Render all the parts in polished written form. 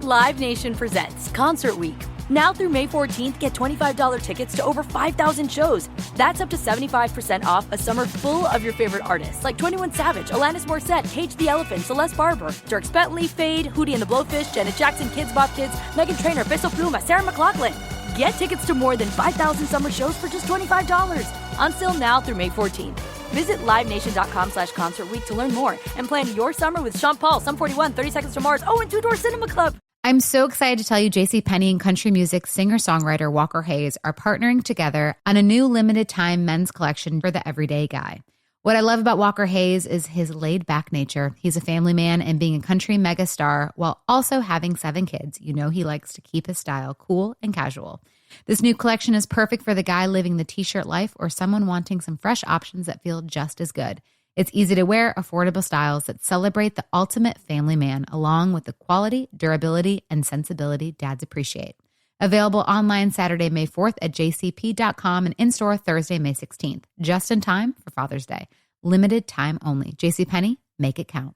Live Nation presents Concert Week. Now through May 14th, get $25 tickets to over 5,000 shows. That's up to 75% off a summer full of your favorite artists like 21 Savage, Alanis Morissette, Cage the Elephant, Celeste Barber, Dierks Bentley, Fade, Hootie and the Blowfish, Janet Jackson, Kids Bop Kids, Meghan Trainor, Peso Pluma, Sarah McLachlan. Get tickets to more than 5,000 summer shows for just $25. Until now through May 14th. Visit LiveNation.com/Concert Week to learn more and plan your summer with Sean Paul, Sum 41, 30 Seconds to Mars, and Two Door Cinema Club. I'm so excited to tell you JCPenney and country music singer-songwriter Walker Hayes are partnering together on a new limited-time men's collection for the everyday guy. What I love about Walker Hayes is his laid-back nature. He's a family man, and being a country megastar while also having 7 kids, you know he likes to keep his style cool and casual. This new collection is perfect for the guy living the t-shirt life or someone wanting some fresh options that feel just as good. It's easy to wear, affordable styles that celebrate the ultimate family man, along with the quality, durability, and sensibility dads appreciate. Available online Saturday, May 4th at jcp.com and in-store Thursday, May 16th. Just in time for Father's Day. Limited time only. JCPenney, make it count.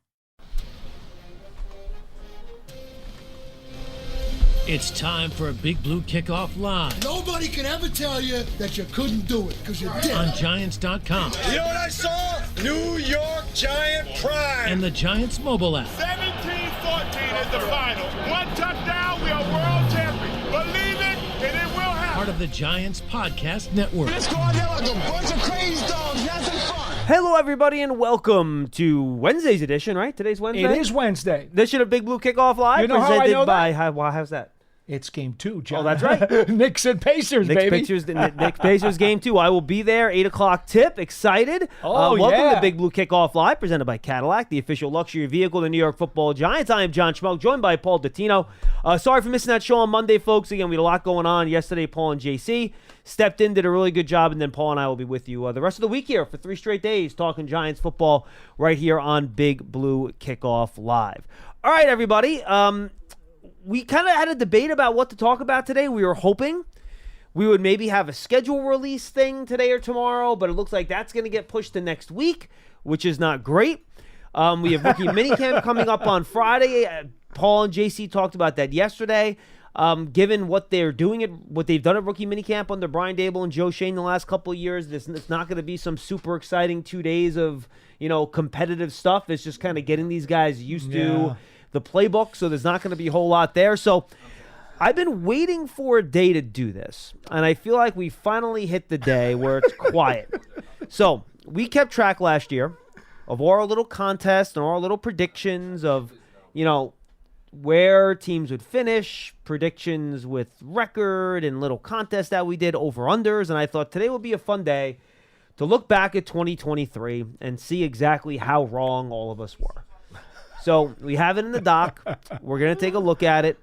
It's time for a Big Blue Kickoff Live. Nobody can ever tell you that you couldn't do it, because you did. On Giants.com. You know what I saw? New York Giant pride. And the Giants mobile app. 17-14 is the final. One touchdown, we are world champions. Believe it, and it will happen. Part of the Giants Podcast Network. Let's go out there like a bunch of crazy dogs. Having fun. Hello, everybody, and welcome to Wednesday's edition, right? Today's Wednesday? It is Wednesday. This should have Big Blue Kickoff Live. You know how I know that? How's that? It's game 2, John. Oh, that's right. Knicks and Pacers, baby. Knicks Pacers game 2. I will be there, 8 o'clock tip. Excited. Welcome to Big Blue Kickoff Live, presented by Cadillac, the official luxury vehicle of the New York Football Giants. I am John Schmeelk, joined by Paul Dottino. Sorry for missing that show on Monday, folks. Again, we had a lot going on yesterday. Paul and JC stepped in, did a really good job, and then Paul and I will be with you the rest of the week here for 3 straight days, talking Giants football right here on Big Blue Kickoff Live. All right, everybody. We kind of had a debate about what to talk about today. We were hoping we would maybe have a schedule release thing today or tomorrow, but it looks like that's going to get pushed to next week, which is not great. We have rookie minicamp coming up on Friday. Paul and JC talked about that yesterday. Given what they're doing, what they've done at rookie minicamp under Brian Dable and Joe Shane the last couple of years, it's not going to be some super exciting 2 days of competitive stuff. It's just kind of getting these guys used to the playbook, so there's not going to be a whole lot there. So I've been waiting for a day to do this, and I feel like we finally hit the day where it's quiet. So we kept track last year of our little contests and our little predictions of, where teams would finish, predictions with record and little contests that we did, over-unders, and I thought today would be a fun day to look back at 2023 and see exactly how wrong all of us were. So we have it in the doc. We're going to take a look at it.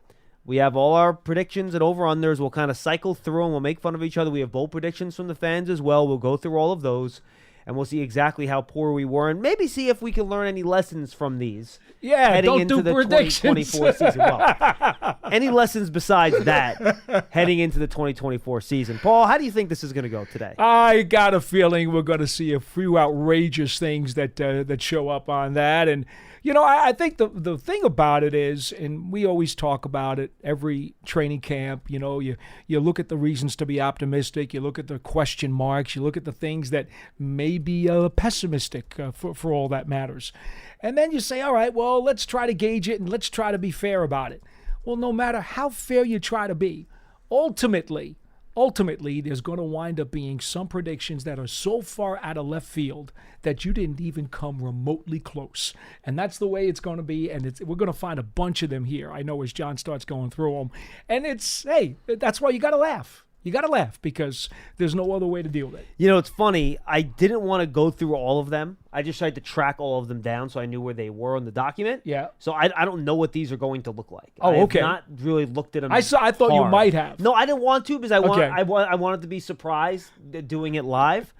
We have all our predictions and over-unders. We'll kind of cycle through them. We'll make fun of each other. We have bold predictions from the fans as well. We'll go through all of those, and we'll see exactly how poor we were and maybe see if we can learn any lessons from these. Yeah, heading don't into do the predictions. 2024 season. Well, any lessons besides that heading into the 2024 season. Paul, how do you think this is going to go today? I got a feeling we're going to see a few outrageous things that show up on that. And, I think the thing about it is, and we always talk about it every training camp, you look at the reasons to be optimistic, you look at the question marks, you look at the things that may be pessimistic for all that matters. And then you say, all right, well, let's try to gauge it and let's try to be fair about it. Well, no matter how fair you try to be, ultimately, there's going to wind up being some predictions that are so far out of left field that you didn't even come remotely close. And that's the way it's going to be, and we're going to find a bunch of them here, I know, as John starts going through them. And that's why you got to laugh. You got to laugh because there's no other way to deal with it. It's funny. I didn't want to go through all of them. I just tried to track all of them down so I knew where they were in the document. Yeah. So I don't know what these are going to look like. Oh, okay. I have not really looked at them. I thought you might have. No, I didn't want to because I wanted to be surprised doing it live.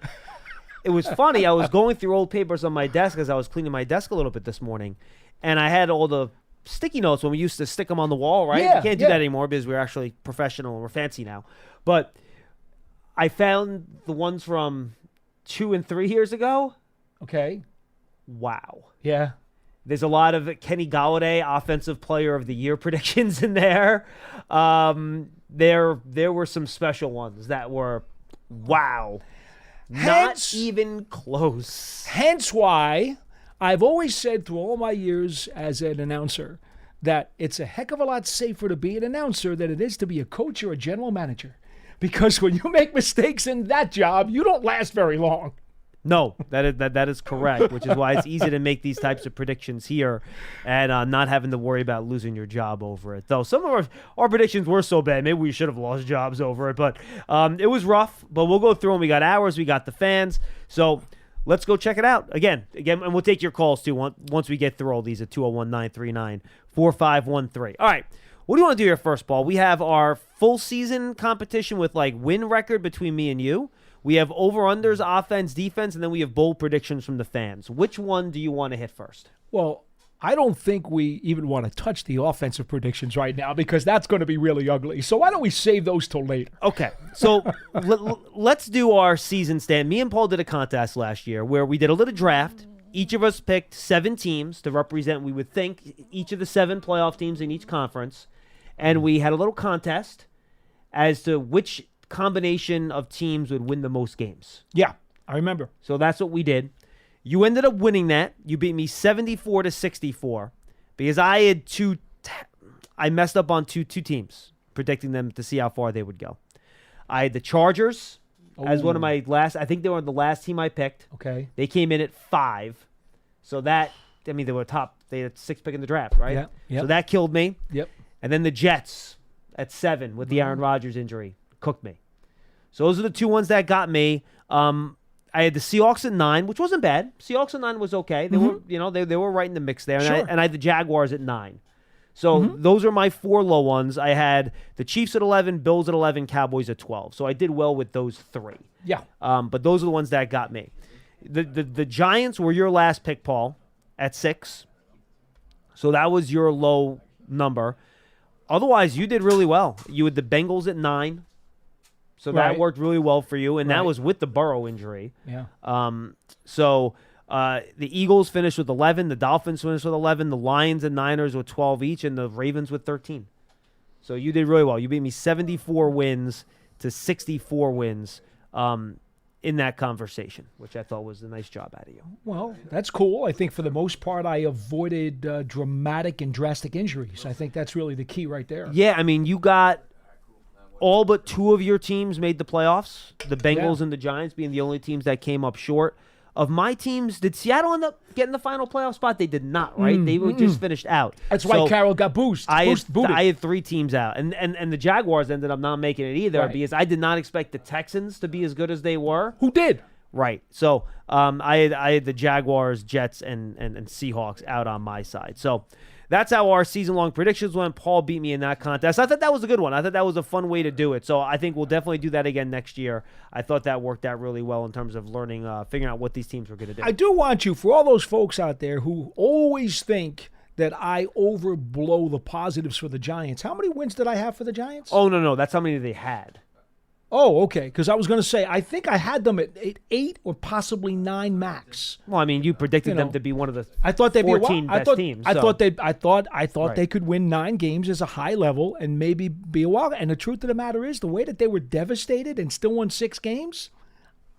It was funny. I was going through old papers on my desk as I was cleaning my desk a little bit this morning, and I had all the sticky notes when we used to stick them on the wall, right? Yeah, we can't do that anymore because we're actually professional and we're fancy now. But I found the ones from 2 and 3 years ago. Okay. Wow. Yeah. There's a lot of Kenny Golladay Offensive Player of the Year predictions in there. There were some special ones that were, wow, not even close. Hence why I've always said through all my years as an announcer that it's a heck of a lot safer to be an announcer than it is to be a coach or a general manager. Because when you make mistakes in that job, you don't last very long. No, that is correct, which is why it's easy to make these types of predictions here and not having to worry about losing your job over it. Though some of our predictions were so bad, maybe we should have lost jobs over it. But it was rough, but we'll go through them. We got ours, we got the fans. So let's go check it out. Again, and we'll take your calls, too, once we get through all these at 201-939-4513. All right, what do you want to do here first, Paul? We have our full season competition with, win record between me and you. We have over-unders, offense, defense, and then we have bold predictions from the fans. Which one do you want to hit first? Well, I don't think we even want to touch the offensive predictions right now because that's going to be really ugly. So why don't we save those till later? Okay, so let's do our season stand. Me and Paul did a contest last year where we did a little draft. Each of us picked 7 teams to represent, we would think, each of the 7 playoff teams in each conference. And we had a little contest as to which combination of teams would win the most games. Yeah, I remember. So that's what we did. You ended up winning that. You beat me 74-64 because I had I messed up on two teams, predicting them to see how far they would go. I had the Chargers as one of my last. I think they were the last team I picked. Okay. They came in at 5. So they were top. They had 6th pick in the draft, right? Yeah. Yep. So that killed me. Yep. And then the Jets at 7 with the Aaron Rodgers injury cooked me. So those are the 2 ones that got me. I had the Seahawks at 9, which wasn't bad. Seahawks at 9 was okay. They were, they were right in the mix there. And I had the Jaguars at 9. So those are my 4 low ones. I had the Chiefs at 11, Bills at 11, Cowboys at 12. So I did well with those 3. Yeah. But those are the ones that got me. The Giants were your last pick, Paul, at 6. So that was your low number. Otherwise, you did really well. You had the Bengals at 9. So that worked really well for you, and that was with the Burrow injury. Yeah. So the Eagles finished with 11, the Dolphins finished with 11, the Lions and Niners with 12 each, and the Ravens with 13. So you did really well. You beat me 74 wins to 64 wins in that conversation, which I thought was a nice job out of you. Well, that's cool. I think for the most part, I avoided dramatic and drastic injuries. I think that's really the key right there. Yeah, I mean, you got all but 2 of your teams made the playoffs, the Bengals and the Giants being the only teams that came up short. Of my teams, did Seattle end up getting the final playoff spot? They did not, right? They just finished out. That's why Carroll got booted. I had 3 teams out. And the Jaguars ended up not making it either because I did not expect the Texans to be as good as they were. Who did? Right. So I had the Jaguars, Jets, and Seahawks out on my side. So that's how our season-long predictions went. Paul beat me in that contest. I thought that was a good one. I thought that was a fun way to do it. So I think we'll definitely do that again next year. I thought that worked out really well in terms of learning, figuring out what these teams were going to do. I do want you, for all those folks out there who always think that I overblow the positives for the Giants, how many wins did I have for the Giants? Oh, no. That's how many they had. Oh, okay, because I was going to say, I think I had them at 8 or possibly 9 max. Well, I mean, you predicted them to be one of the I thought they'd 14 be best teams. I thought they could win 9 games as a high level and maybe be a wild. And the truth of the matter is, the way that they were devastated and still won 6 games,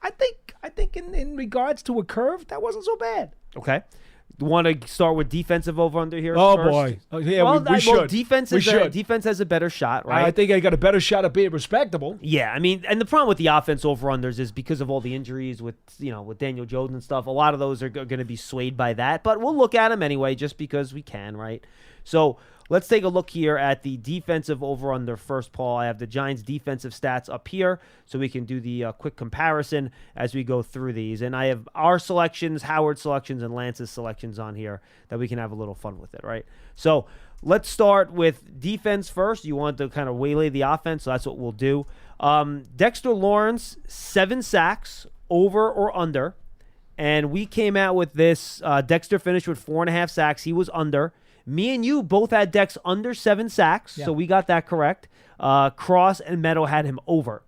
I think in regards to a curve, that wasn't so bad. Okay. You want to start with defensive over-under here Oh, first? boy. Yeah, we should. Defense has a better shot, right? I think I got a better shot of being respectable. Yeah, I mean, and the problem with the offense over-unders is because of all the injuries with Daniel Jones and stuff, a lot of those are going to be swayed by that. But we'll look at them anyway just because we can, right? So let's take a look here at the defensive over-under first, Paul. I have the Giants' defensive stats up here so we can do the quick comparison as we go through these. And I have our selections, Howard's selections, and Lance's selections on here that we can have a little fun with it, right? So let's start with defense first. You want to kind of waylay the offense, so that's what we'll do. Dexter Lawrence, 7 sacks, over or under. And we came out with this. Dexter finished with 4.5 sacks. He was under. Me and you both had Dex under 7 sacks, so we got that correct. Cross and Meadow had him over.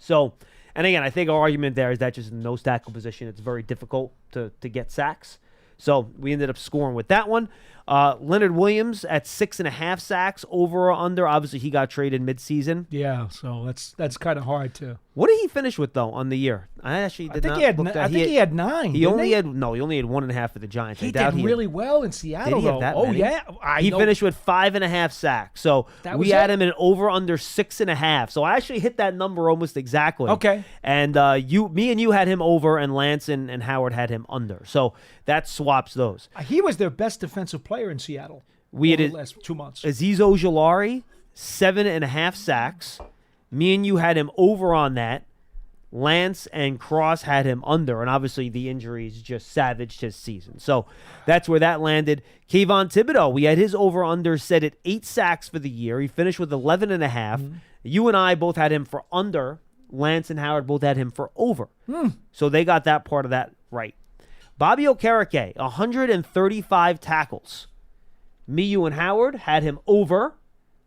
So, and again, I think our argument there is that just in no tackle position, it's very difficult to get sacks. So we ended up scoring with that one. Leonard Williams at 6.5 sacks, over or under. Obviously, he got traded midseason. Yeah, so that's kind of hard to. What did he finish with though on the year? I actually did I think not he had. look that. I think he had 9. He only had 1.5 for the Giants. He I doubt did really well in Seattle. Did he have though. that Oh many? yeah, He finished with 5.5 sacks. So That we was had it? him in over under 6.5. So I actually hit that number almost exactly. Okay. And me and you had him over, and Lance and Howard had him under. So that swaps those. He was their best defensive player in Seattle. We over had the last 2 months. Azeez Ojulari, 7.5 sacks. Me and you had him over on that. Lance and Cross had him under, and obviously the injuries just savaged his season. So that's where that landed. Kayvon Thibodeau, we had his over-under set at 8 sacks for the year. He finished with 11.5. Mm-hmm. You and I both had him for under. Lance and Howard both had him for over. So they got that part of that right. Bobby Okereke, 135 tackles. Me, you, and Howard had him over.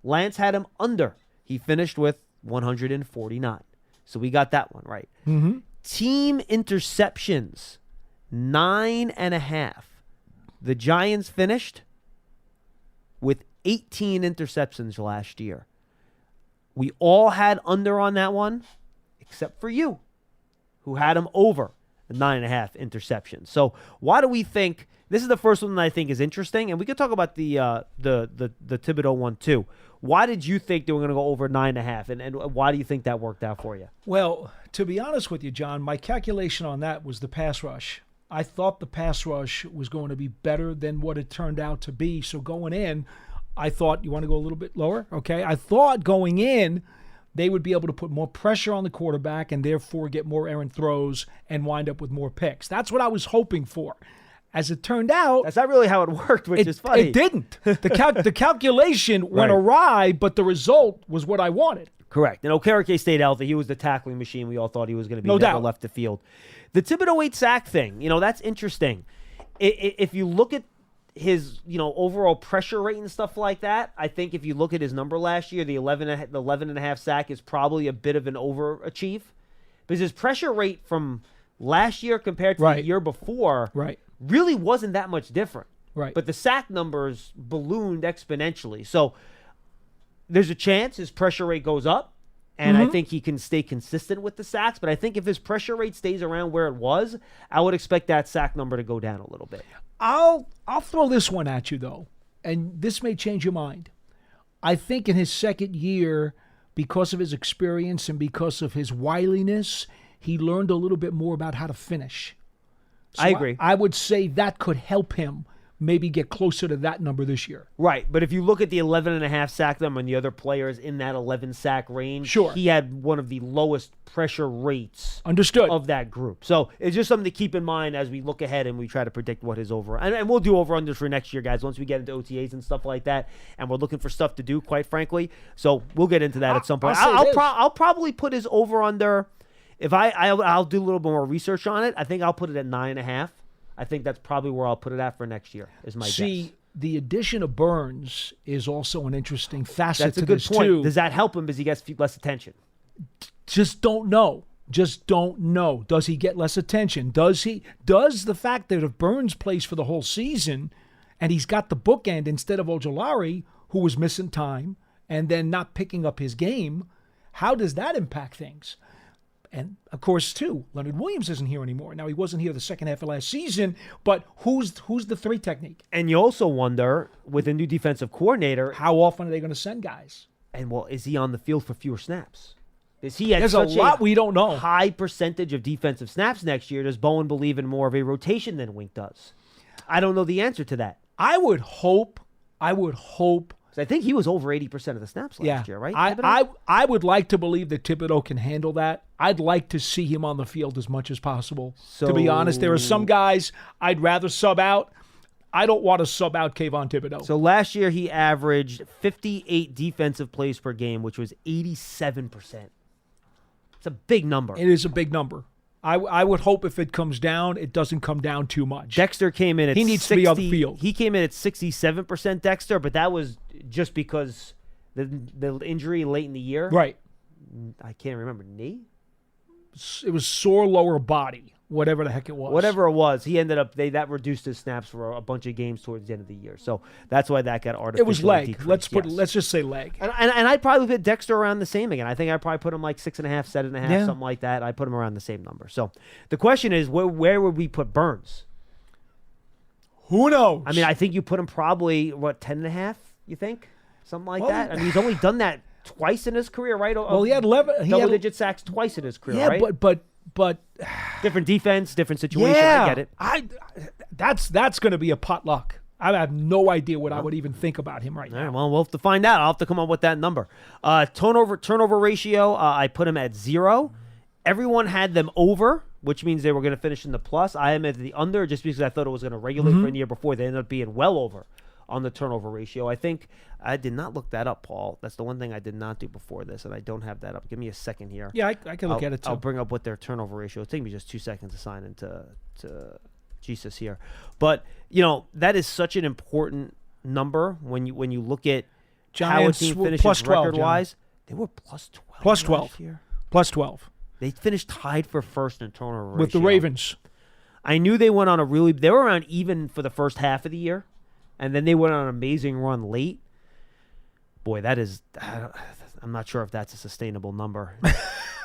Lance had him under. He finished with 149. So we got that one right. Mm-hmm. Team interceptions, 9.5. The Giants finished with 18 interceptions last year. We all had under on that one, except for you, who had him over 9.5 interceptions. So why do we think this is the first one that I think is interesting? And we could talk about the Thibodeau one too. Why did you think they were going to go over 9.5, and why do you think that worked out for you? Well, to be honest with you, John, my calculation on that was the pass rush. I thought the pass rush was going to be better than what it turned out to be. So going in, I thought, you want to go a little bit lower? Okay. I thought going in, they would be able to put more pressure on the quarterback and therefore get more errant throws and wind up with more picks. That's what I was hoping for. As it turned out, that's not really how it worked, which is funny. It didn't. The calculation went awry, but the result was what I wanted. Correct. And Okereke stayed healthy. He was the tackling machine we all thought he was going to be. No never doubt. Left the field. The Thibodeau 8 sack thing, that's interesting. If you look at his, overall pressure rate and stuff like that, I think if you look at his number last year, the 11.5 sack is probably a bit of an overachieve, because his pressure rate from last year compared to the year before, really wasn't that much different. Right. But the sack numbers ballooned exponentially. So there's a chance his pressure rate goes up, and I think he can stay consistent with the sacks. But I think if his pressure rate stays around where it was, I would expect that sack number to go down a little bit. I'll throw this one at you, though, and this may change your mind. I think in his second year, because of his experience and because of his wiliness, he learned a little bit more about how to finish. So I agree. I would say that could help him maybe get closer to that number this year. Right, but if you look at the 11.5 sack number and the other players in that 11 sack range, sure, he had one of the lowest pressure rates of that group. So it's just something to keep in mind as we look ahead and we try to predict what his over. And we'll do over-unders for next year, guys, once we get into OTAs and stuff like that. And we're looking for stuff to do, quite frankly. So we'll get into that at some point. I'll probably put his over-under. If I'll do a little bit more research on it, I think I'll put it at 9.5. I think that's probably where I'll put it at for next year, is my guess. The addition of Burns is also an interesting facet to this, That's a good point. too. Does that help him because he gets less attention? Just don't know. Does he get less attention? Does the fact that if Burns plays for the whole season and he's got the bookend instead of Ojulari, who was missing time and then not picking up his game, how does that impact things? And, of course, too, Leonard Williams isn't here anymore. Now, he wasn't here the second half of last season, but who's the 3 technique? And you also wonder, with a new defensive coordinator, how often are they going to send guys? And, is he on the field for fewer snaps? Is he at There's such a lot we don't know. High percentage of defensive snaps next year? Does Bowen believe in more of a rotation than Wink does? I don't know the answer to that. I would hope. I think he was over 80% of the snaps last year, right? I would like to believe that Thibodeau can handle that. I'd like to see him on the field as much as possible. To be honest, there are some guys I'd rather sub out. I don't want to sub out Kayvon Thibodeau. So last year he averaged 58 defensive plays per game, which was 87%. It's a big number. It is a big number. I would hope if it comes down, it doesn't come down too much. Dexter came in at He needs to be on the field. He came in at 67%, Dexter, but that was just because the injury late in the year. Right. I can't remember. Knee? It was sore lower body. whatever the heck it was. Whatever it was, he ended up that reduced his snaps for a bunch of games towards the end of the year. So that's why that got artificially It was leg. decreased. Let's just say leg. And I'd probably put Dexter around the same again. I think I'd probably put him like 6.5, 7.5, something like that. I put him around the same number. So the question is, where would we put Burns? Who knows? I mean, I think you put him probably 10.5. You think something like that? I mean, he's only done that twice in his career, right? Well, he had 11 double-digit sacks twice in his career, right? but different defense, different situation. I get it. That's going to be a potluck. I have no idea what I would even think about him right now. All right, well, we'll have to find out. I'll have to come up with that number. Turnover ratio, I put him at 0. Everyone had them over, which means they were going to finish in the plus. I am at the under just because I thought it was going to regulate for the year before. They ended up being well over on the turnover ratio. I think I did not look that up, Paul. That's the one thing I did not do before this, and I don't have that up. Give me a second here. Yeah, I can look at it too. I'll bring up what their turnover ratio is. Take me just 2 seconds to sign into Jesus here. But, that is such an important number when you look at Giants, how a team finishes record-wise. They were plus 12. Plus 12. Last year. Plus 12. They finished tied for first in turnover ratio. With the Ravens. I knew they went on they were around even for the first half of the year, and then they went on an amazing run late. Boy, I'm not sure if that's a sustainable number.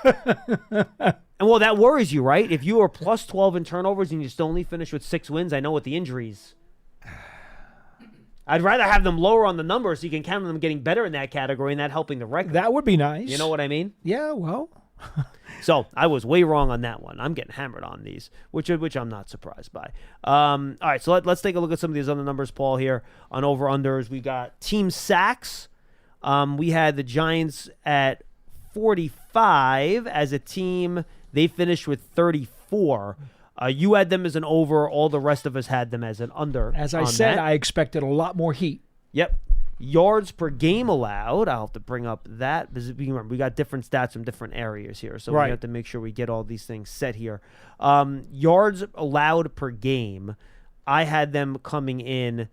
And well, that worries you, right? If you are plus 12 in turnovers and you still only finish with 6 wins, I know with the injuries. I'd rather have them lower on the number so you can count on them getting better in that category and that helping the record. That would be nice. You know what I mean? Yeah, well. So I was way wrong on that one. I'm getting hammered on these, which I'm not surprised by. All right, so let's take a look at some of these other numbers, Paul, here on over-unders. We got team sacks. We had the Giants at 45 as a team. They finished with 34. You had them as an over. All the rest of us had them as an under. As I said, I expected a lot more heat. Yep. Yards per game allowed. I'll have to bring up that because remember, we got different stats from different areas here. So we have to make sure we get all these things set here. Yards allowed per game. I had them coming in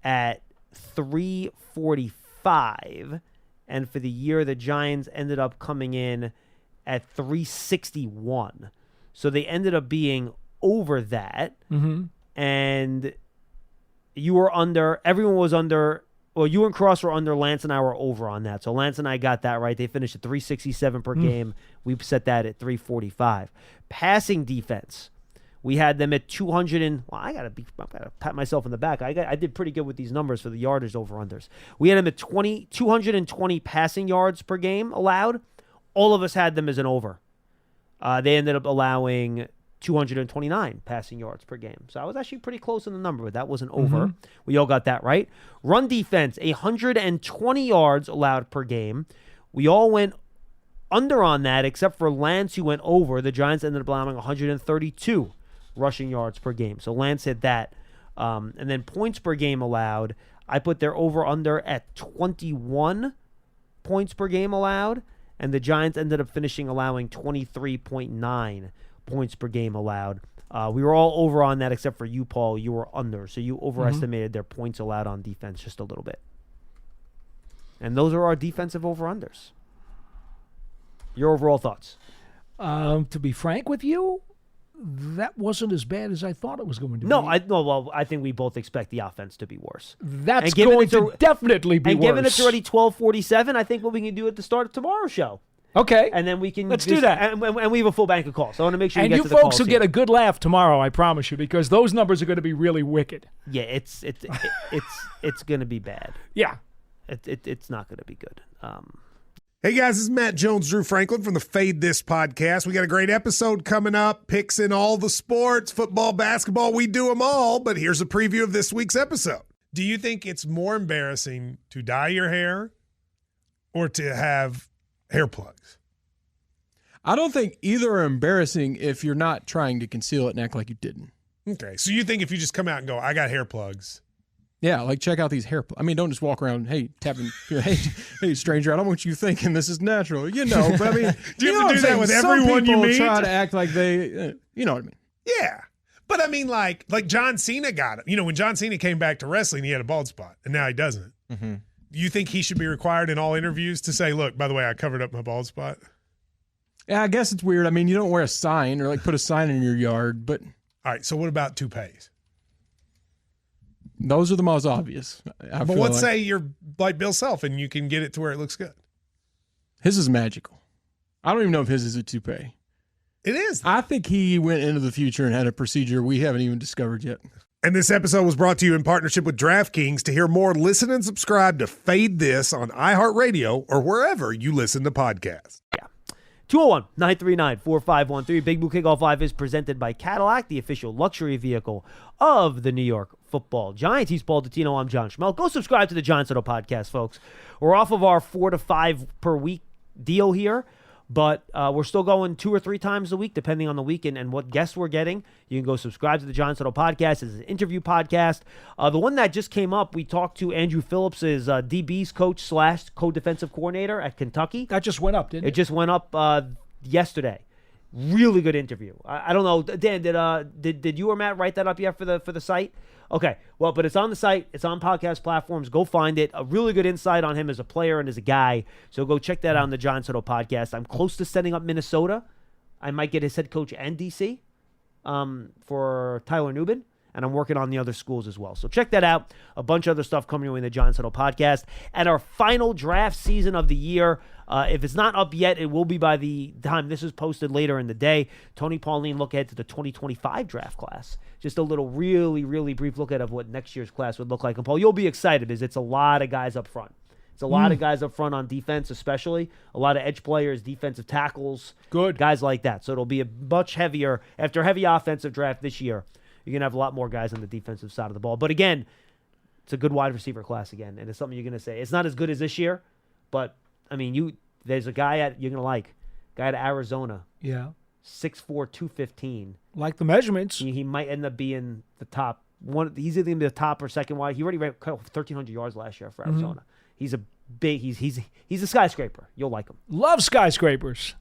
at 345. And for the year, the Giants ended up coming in at 361. So they ended up being over that. Mm-hmm. And you were under. Everyone was under. Well, you and Cross were under. Lance and I were over on that. So Lance and I got that right. They finished at 367 per game. We set that at 345. Passing defense. We had them at 200 and I gotta pat myself in the back. I did pretty good with these numbers for the yardage over-unders. We had them at 220 passing yards per game allowed. All of us had them as an over. They ended up allowing 229 passing yards per game. So I was actually pretty close in the number, but that wasn't over. We all got that right. Run defense, 120 yards allowed per game. We all went under on that, except for Lance, who went over. The Giants ended up allowing 132 rushing yards per game. So Lance hit that. And then points per game allowed, I put their over-under at 21 points per game allowed, and the Giants ended up finishing allowing 23.9 points per game allowed. We were all over on that except for you, Paul. You were under, so you overestimated their points allowed on defense just a little bit. And those are our defensive over-unders. Your overall thoughts? To be frank with you, that wasn't as bad as I thought it was going to be. Well, I think we both expect the offense to be worse. That's going to definitely be worse. And given it's already 12:47, I think what we can do at the start of tomorrow's show. Okay. And then we can do that. And we have a full bank of calls. So I want to make sure you get to the calls. And you folks will get a good laugh tomorrow, I promise you, because those numbers are going to be really wicked. Yeah, it's going to be bad. Yeah. It's not going to be good. Hey guys, this is Matt Jones, Drew Franklin from the Fade This podcast. We got a great episode coming up, picks in all the sports, football, basketball, we do them all, but here's a preview of this week's episode. Do you think it's more embarrassing to dye your hair or to have hair plugs? I don't think either are embarrassing if you're not trying to conceal it and act like you didn't. Okay, so you think if you just come out and go, I got hair plugs. Yeah, like check out these hair plugs. I mean, don't just walk around, hey, tapping, hey, stranger, I don't want you thinking this is natural. But I mean, do you have to do that with everyone you meet? Try to act like they, you know what I mean? Yeah. But I mean, like John Cena got it. When John Cena came back to wrestling, he had a bald spot, and now he doesn't. Mm-hmm. Do you think he should be required in all interviews to say, look, by the way, I covered up my bald spot? Yeah, I guess it's weird. I mean, you don't wear a sign or like put a sign in your yard, but All right, so what about toupees? those are the most obvious. I But feel let's like. say you're like Bill Self and you can get it to where it looks good. His is magical. I don't even know if his is a toupee. It is. I think he went into the future and had a procedure we haven't even discovered yet. And this episode was brought to you in partnership with DraftKings. To hear more, listen and subscribe to Fade This on iHeartRadio or wherever you listen to podcasts. 201-939-4513. Big Blue Kickoff Live is presented by Cadillac, the official luxury vehicle of the New York Football Giants. He's Paul Dottino. I'm John Schmeelk. Go subscribe to the Giants Huddle podcast, folks. We're off of our 4 to 5 per week deal here, but we're still going 2 or 3 times a week, depending on the week and what guests we're getting. You can go subscribe to the Giants Huddle podcast. It's an interview podcast. The one that just came up, we talked to Andrew Phillips' DB's coach / co-defensive coordinator at Kentucky. That just went up, didn't it? It just went up yesterday. Really good interview. I don't know, Dan. Did you or Matt write that up yet for the site? Okay. Well, but it's on the site. It's on podcast platforms. Go find it. A really good insight on him as a player and as a guy. So go check that out on the Giants Huddle podcast. I'm close to setting up Minnesota. I might get his head coach and DC for Tyler Nubin. And I'm working on the other schools as well. So check that out. A bunch of other stuff coming in the Giants Huddle podcast. And our final draft season of the year. If it's not up yet, it will be by the time this is posted later in the day. Tony Pauline look ahead to the 2025 draft class. Just a little really, really brief look at of what next year's class would look like. And Paul, you'll be excited because it's a lot of guys up front. It's a lot of guys up front on defense, especially. A lot of edge players, defensive tackles. Good. Guys like that. So it'll be a much heavier, after a heavy offensive draft this year, you're going to have a lot more guys on the defensive side of the ball. But again, it's a good wide receiver class again. And it's something you're going to say. It's not as good as this year, but, I mean, there's a guy you're going to like. Guy at Arizona. Yeah. 6'4", 215. Like the measurements. He might end up being the top one. He's either going to be the top or second wide. He already ran 1,300 yards last year for Arizona. He's a big. He's a skyscraper. You'll like him. Love skyscrapers.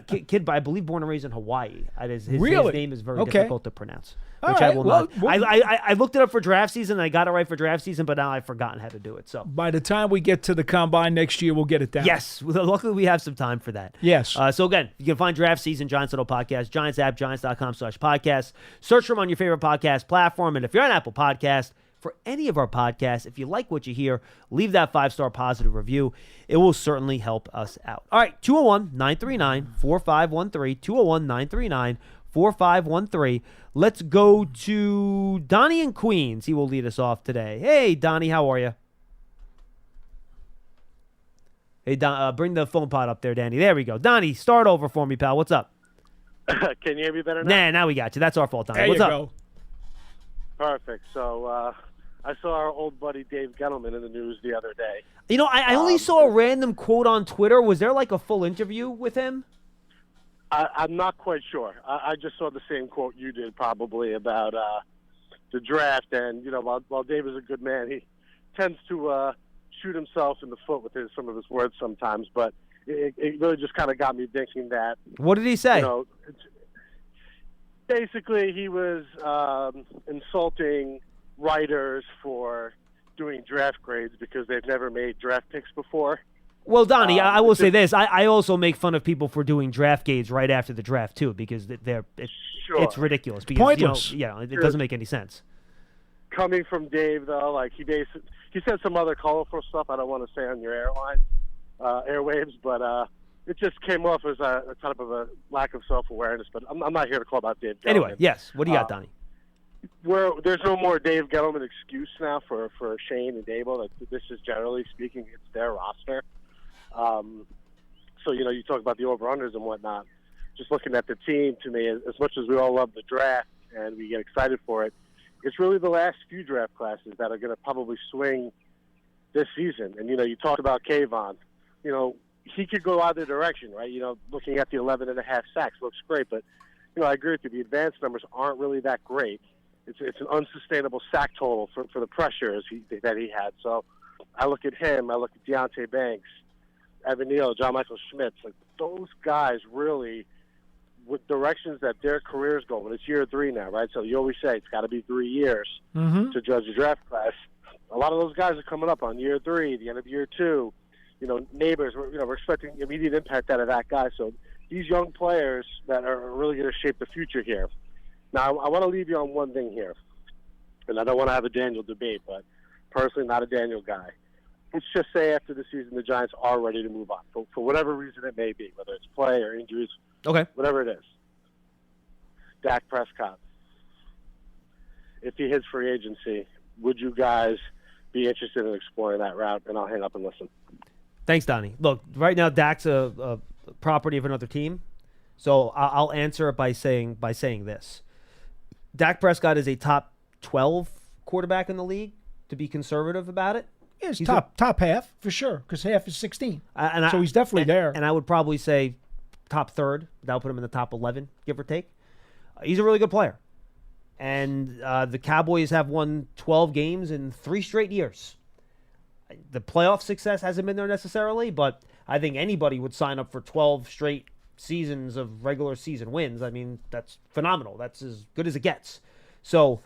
Kid, I believe, born and raised in Hawaii. His name is very Okay. difficult to pronounce. All Which right. I will Well, not. I looked it up for draft season. And I got it right for draft season, but now I've forgotten how to do it. So By the time we get to the combine next year, we'll get it down. yes, luckily we have some time for that. Yes. So again, you can find draft season Giants Huddle podcast, Giants app, Giants.com/podcast. Search for them on your favorite podcast platform, and if you're on Apple Podcast, for any of our podcasts, if you like what you hear, leave that 5-star positive review. It will certainly help us out. All right, 201-939-4513, 201-939-4513. Let's go to Donnie in Queens. He will lead us off today. Hey, Donnie, how are you? Hey, Don, bring the phone pod up there, Danny. There we go. Donnie, start over for me, pal. What's up? Can you hear me better now? Nah, now we got you. That's our fault, Donnie. There What's you up? go. Perfect. So I saw our old buddy Dave Gettleman in the news the other day. You know, I only saw a random quote on Twitter. Was there like a full interview with him? I'm not quite sure. I just saw the same quote you did probably about the draft. And, you know, while Dave is a good man, he tends to shoot himself in the foot with some of his words sometimes. But it really just kind of got me thinking that. What did he say? You know, basically, he was insulting writers for doing draft grades because they've never made draft picks before. Well, Donnie, I will say this. I also make fun of people for doing draft grades right after the draft, too, because it's ridiculous. Because, pointless. It doesn't make any sense. Coming from Dave, though, like he said some other colorful stuff I don't want to say on your airwaves, but it just came off as a type of a lack of self-awareness. But I'm not here to call about Dave Gettleman. Anyway, yes. What do you got, Donnie? There's no more Dave Gettleman excuse now for Shane and Dable. This is, generally speaking, it's their roster. So, you know, you talk about the over-unders and whatnot. Just looking at the team, to me, as much as we all love the draft and we get excited for it, it's really the last few draft classes that are going to probably swing this season. And, you know, you talk about Kayvon. You know, he could go either direction, right? You know, looking at the 11.5 sacks looks great. But, you know, I agree with you. The advanced numbers aren't really that great. It's an unsustainable sack total for the pressures that he had. So I look at him. I look at Deontay Banks, Evan Neal, John Michael Schmitz. Like, those guys really, with directions that their careers go. And it's year 3 now, right? So you always say it's got to be 3 years to judge a draft class. A lot of those guys are coming up on year 3, the end of year 2. You know, neighbors, we're expecting immediate impact out of that guy. So these young players that are really going to shape the future here. Now, I want to leave you on one thing here, and I don't want to have a Daniel debate, but personally not a Daniel guy. Let's just say after the season the Giants are ready to move on, for whatever reason it may be, whether it's play or injuries, whatever it is. Dak Prescott, if he hits free agency, would you guys be interested in exploring that route? And I'll hang up and listen. Thanks, Donnie. Look, right now Dak's a property of another team, so I'll answer it by saying this. Dak Prescott is a top 12 quarterback in the league, to be conservative about it. Yeah, he's top half, for sure, because half is 16. So he's definitely there. And I would probably say top third. That would put him in the top 11, give or take. He's a really good player. And the Cowboys have won 12 games in 3 straight years. The playoff success hasn't been there necessarily, but I think anybody would sign up for 12 straight seasons of regular season wins. I mean, that's phenomenal. That's as good as it gets. So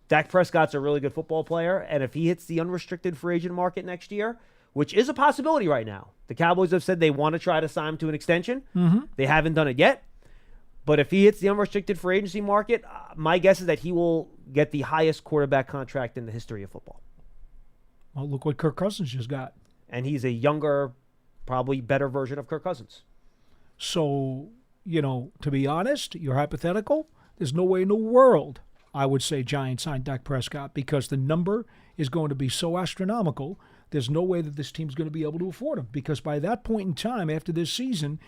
Dak Prescott's a really good football player, and if he hits the unrestricted free agent market next year, which is a possibility right now, the Cowboys have said they want to try to sign him to an extension. Mm-hmm. They haven't done it yet. But if he hits the unrestricted free agency market, my guess is that he will get the highest quarterback contract in the history of football. Well, look what Kirk Cousins just got. And he's a younger, probably better version of Kirk Cousins. So, to be honest, you're hypothetical. There's no way in the world I would say Giants signed Dak Prescott because the number is going to be so astronomical. There's no way that this team's going to be able to afford him because by that point in time, after this season,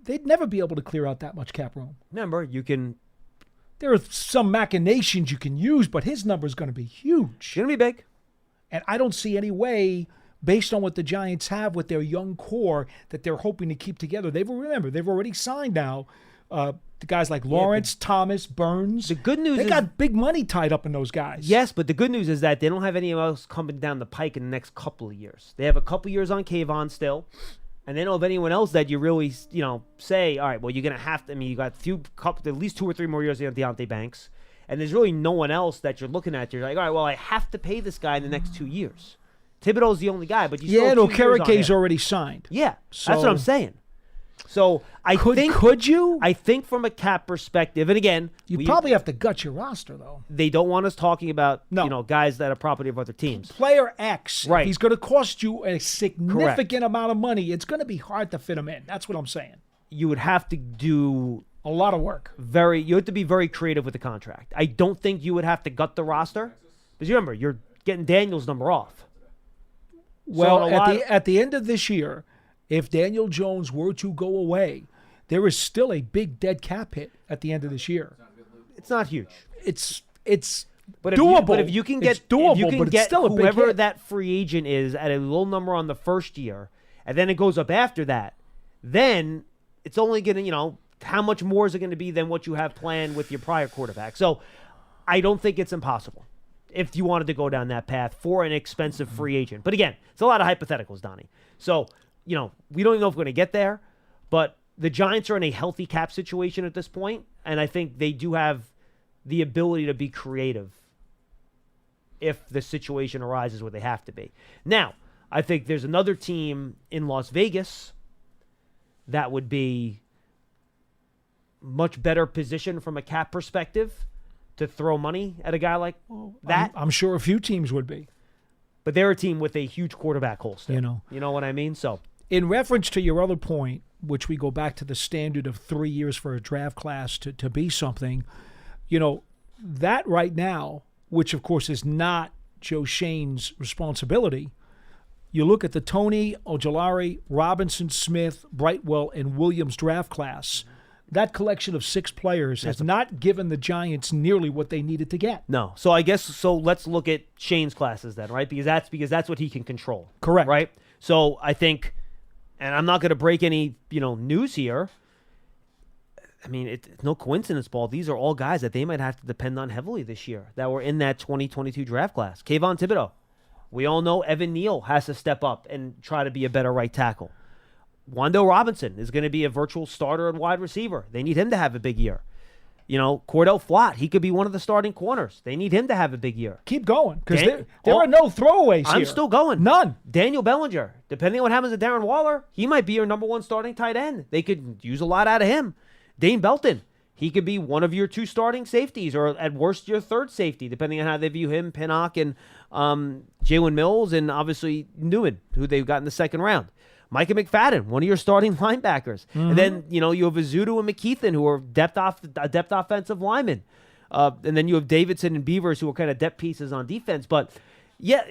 they'd never be able to clear out that much cap room. Remember, there are some machinations you can use, but his number is going to be huge. It's going to be big. And I don't see any way, based on what the Giants have with their young core, that they're hoping to keep together. They've already signed now the guys like Lawrence, Thomas, Burns. The good news is they got big money tied up in those guys. Yes, but the good news is that they don't have anyone else coming down the pike in the next couple of years. They have a couple years on Kayvon still. And they don't have anyone else that you really, say, all right, well, you're going to have to, you got at least 2 or 3 more years of Deontay Banks. And there's really no one else that you're looking at. You're like, all right, well, I have to pay this guy in the next 2 years. Thibodeau's the only guy, but you still have 2 years on Okerike's him. already signed. Yeah, that's what I'm saying. So could you? I think from a cap perspective, and again, you probably have to gut your roster though. They don't want us talking about guys that are property of other teams. Player X, right? He's going to cost you a significant amount of money. It's going to be hard to fit him in. That's what I'm saying. You would have to do a lot of work. You have to be very creative with the contract. I don't think you would have to gut the roster because remember you're getting Daniel's number off. Well, at the end of this year, if Daniel Jones were to go away, there is still a big dead cap hit at the end of this year. It's not huge. It's doable. If you can get it's still a whoever big hit. that free agent is at a low number on the first year, and then it goes up after that, then it's only going to, how much more is it going to be than what you have planned with your prior quarterback? So I don't think it's impossible if you wanted to go down that path for an expensive free agent. But again, it's a lot of hypotheticals, Donnie. So, we don't even know if we're going to get there, but the Giants are in a healthy cap situation at this point, and I think they do have the ability to be creative if the situation arises where they have to be. Now, I think there's another team in Las Vegas that would be much better positioned from a cap perspective to throw money at a guy like that. I'm sure a few teams would be. But they're a team with a huge quarterback hole still. You know what I mean? So, in reference to your other point, which we go back to the standard of 3 years for a draft class to be something, that right now, which of course is not Joe Shane's responsibility, you look at the Tony, Ojulari, Robinson, Smith, Brightwell, and Williams draft class. That collection of 6 players has not given the Giants nearly what they needed to get. No. So I guess let's look at Shane's classes then, right? Because that's what he can control. Correct. Right? So I think, and I'm not going to break any, news here. I mean, it's no coincidence, Paul. These are all guys that they might have to depend on heavily this year that were in that 2022 draft class. Kayvon Thibodeau. We all know Evan Neal has to step up and try to be a better right tackle. Wando Robinson is going to be a virtual starter and wide receiver. They need him to have a big year. Cordell Flott, he could be one of the starting corners. They need him to have a big year. Keep going, because there are no throwaways here. I'm still going. None. Daniel Bellinger, depending on what happens to Darren Waller, he might be your number one starting tight end. They could use a lot out of him. Dane Belton, he could be one of your 2 starting safeties, or at worst your 3rd safety, depending on how they view him, Pinnock, and Jalen Mills, and obviously Newman, who they got in the 2nd round. Micah McFadden, one of your starting linebackers. And then, you have Azudu and McKeithen, who are depth offensive linemen. And then you have Davidson and Beavers, who are kind of depth pieces on defense. But, yeah,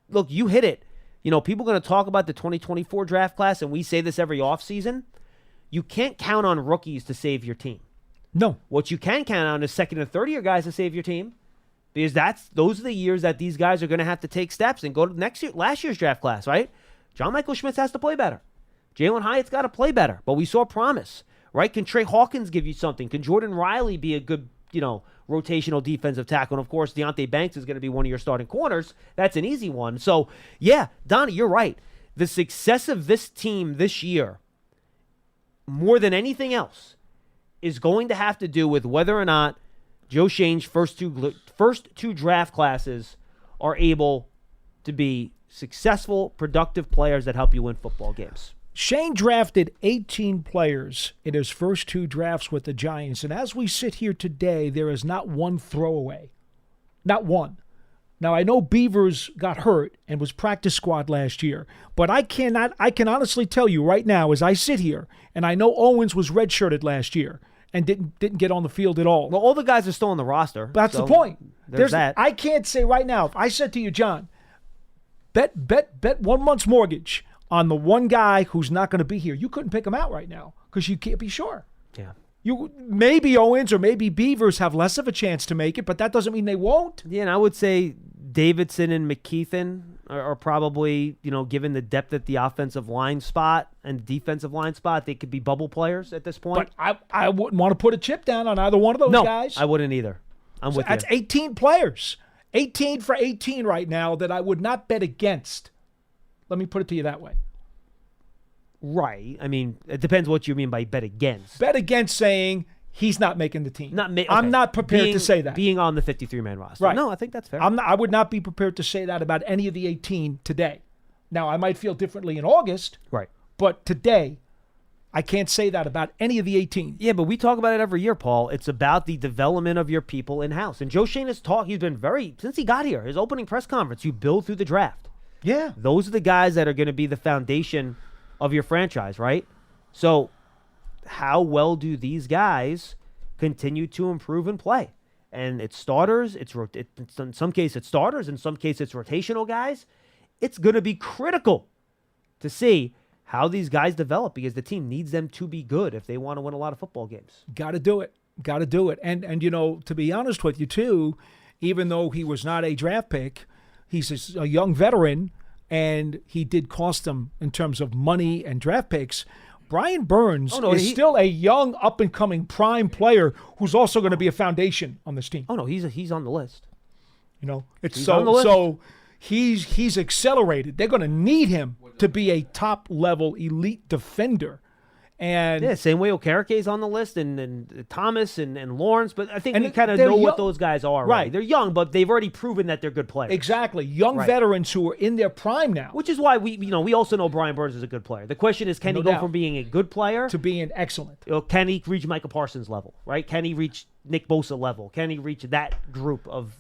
look, you hit it. People are going to talk about the 2024 draft class, and we say this every offseason. You can't count on rookies to save your team. No. What you can count on is 2nd and 3rd year guys to save your team, because those are the years that these guys are going to have to take steps and go to last year's draft class, right? John Michael Schmitz has to play better. Jalen Hyatt's got to play better, but we saw promise, right? Can Trey Hawkins give you something? Can Jordan Riley be a good, rotational defensive tackle? And, of course, Deonte Banks is going to be one of your starting corners. That's an easy one. So, yeah, Donnie, you're right. The success of this team this year, more than anything else, is going to have to do with whether or not Joe Shane's first two draft classes are able to be successful, productive players that help you win football games. Shane drafted 18 players in his first 2 drafts with the Giants, and as we sit here today, there is not one throwaway. Not one. Now, I know Beavers got hurt and was practice squad last year, but I can honestly tell you right now, as I sit here, and I know Owens was redshirted last year and didn't get on the field at all. Well, all the guys are still on the roster. That's the point. There's that. I can't say right now, if I said to you, John, bet 1 month's mortgage on the one guy who's not going to be here, you couldn't pick him out right now because you can't be sure. Yeah. Maybe Owens or maybe Beavers have less of a chance to make it, but that doesn't mean they won't. Yeah, and I would say Davidson and McKeithen are probably, given the depth at the offensive line spot and defensive line spot, they could be bubble players at this point. But I wouldn't want to put a chip down on either one of those guys. I wouldn't either. I'm with you. That's 18 players. 18 for 18 right now that I would not bet against. Let me put it to you that way. Right. I mean, it depends what you mean by bet against. Bet against saying he's not making the team. Okay. I'm not prepared to say that. Being on the 53-man roster. Right. No, I think that's fair. I would not be prepared to say that about any of the 18 today. Now, I might feel differently in August. Right. But today, I can't say that about any of the 18. Yeah, but we talk about it every year, Paul. It's about the development of your people in-house. And Joe Shane has he's been since he got here, his opening press conference, you build through the draft. Yeah. Those are the guys that are going to be the foundation of your franchise, right? So how well do these guys continue to improve and play? And it's starters, in some cases it's starters, in some cases it's rotational guys. It's going to be critical to see how these guys develop because the team needs them to be good if they want to win a lot of football games. Got to do it. And to be honest with you too, even though he was not a draft pick, he's a young veteran, and he did cost them in terms of money and draft picks. Brian Burns is still a young, up-and-coming prime player who's also going to be a foundation on this team. Oh, no, he's on the list. He's on the list. So he's accelerated. They're going to need him to be a top-level elite defender. And yeah, same way Okereke's on the list, and Thomas and Lawrence, but I think we kind of know what those guys are. Right. They're young, but they've already proven that they're good players. Exactly. Young veterans who are in their prime now. Which is why we also know Brian Burns is a good player. The question is, can he go from being a good player to being excellent? Can he reach Micah Parsons level, right? Can he reach Nick Bosa level? Can he reach that group of,